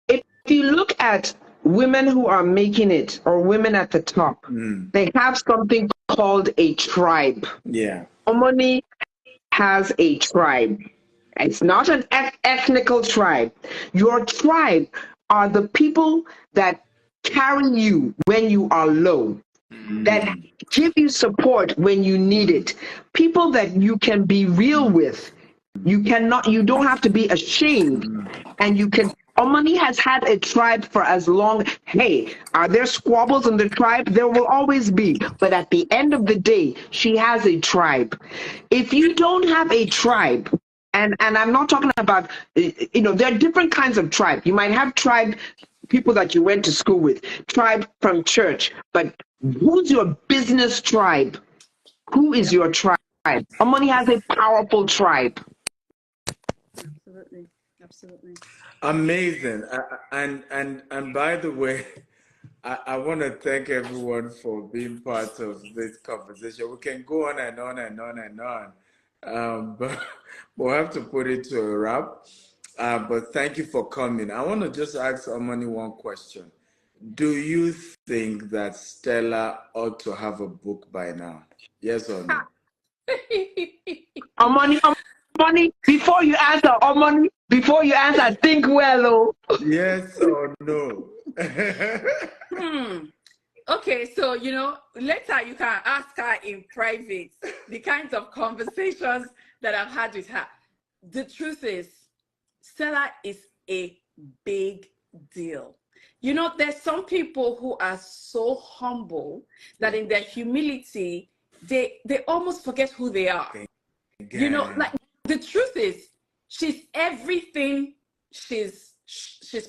if you look at women who are making it or women at the top, they have something called a tribe. Yeah. Omoni has a tribe. It's not an ethnical tribe. Your tribe are the people that carry you when you are low, that give you support when you need it. People that you can be real with. You don't have to be ashamed. And you can, Omani has had a tribe for as long. Hey, are there squabbles in the tribe? There will always be. But at the end of the day, she has a tribe. If you don't have a tribe, and I'm not talking about, you know, there are different kinds of tribe. You might have tribe people that you went to school with, tribe from church, but who's your business tribe? Who is your tribe? Omani has a powerful tribe. Absolutely. Amazing. And by the way, I want to thank everyone for being part of this conversation. We can go on and on and on and on, but we'll have to put it to a wrap. But thank you for coming. I want to just ask Omani one question. Do you think that Stella ought to have a book by now? Yes or no? Omani, before you answer, think well, oh. Yes or no? Okay, so, you know, later you can ask her in private the kinds of conversations that I've had with her. The truth is, Stella is a big deal. You know, there's some people who are so humble that in their humility, they almost forget who they are. You know, like, the truth is, she's everything she's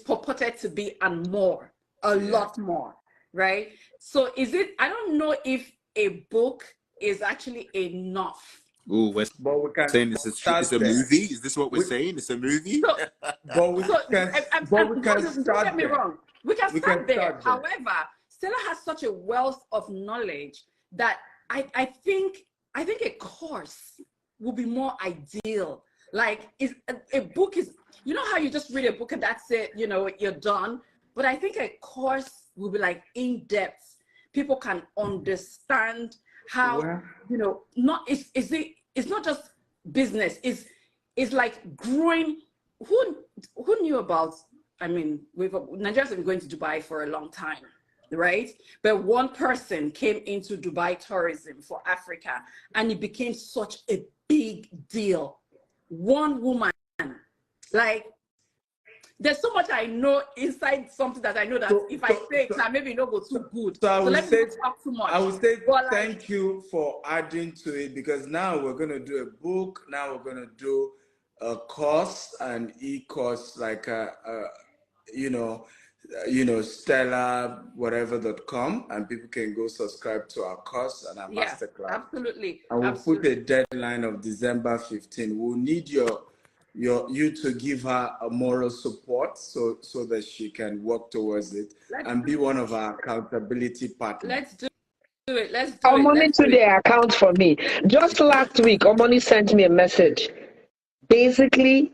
purported to be and more, a lot more, right? So I don't know if a book is actually enough. Ooh, we're saying it's a movie? Is this what we're saying? It's a movie? Don't get me wrong. We can start there. However, Stella has such a wealth of knowledge that I think a course will be more ideal. Like, a book is, you know how you just read a book and that's it, you know, you're done. But I think a course will be like in depth. People can understand how, you know, it's not just business. It's like growing. Who knew about? I mean, Nigerians have been going to Dubai for a long time, right? But one person came into Dubai tourism for Africa, and it became such a big deal. One woman, like, there's so much I know inside something that I know that if I say it, maybe it don't go too good. So let me not talk too much. I would say thank you for adding to it, because now we're going to do a book. Now we're going to do a course, an e-course, like Stella whatever.com, and people can go subscribe to our course and our masterclass. Absolutely. And we'll put a deadline of December 15. We'll need you to give her a moral support so that she can work towards it and be one of our accountability partners. Let's do it. Omoni today accounts for me. Just last week, Omoni sent me a message. Basically,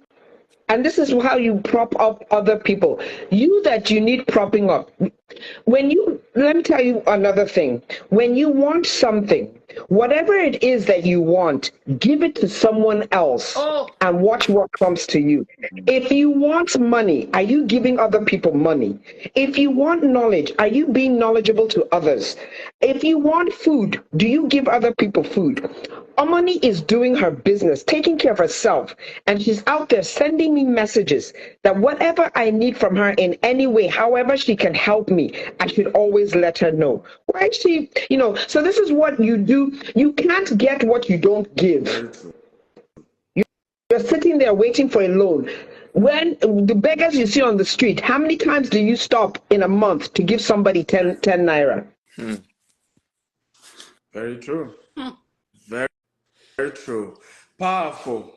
and this is how you prop up other people. You need propping up. Let me tell you another thing. When you want something, Whatever it is that you want, give it to someone else and watch what comes to you. If you want money, are you giving other people money? If you want knowledge, are you being knowledgeable to others? If you want food, do you give other people food? Omani is doing her business, taking care of herself, and she's out there sending me messages that whatever I need from her in any way, however she can help me, I should always let her know. Why is she, so this is what you do. You can't get what you don't give. You're sitting there waiting for a loan. When the beggars you see on the street, how many times do you stop in a month to give somebody 10 naira? Very true. Very, very true. Powerful.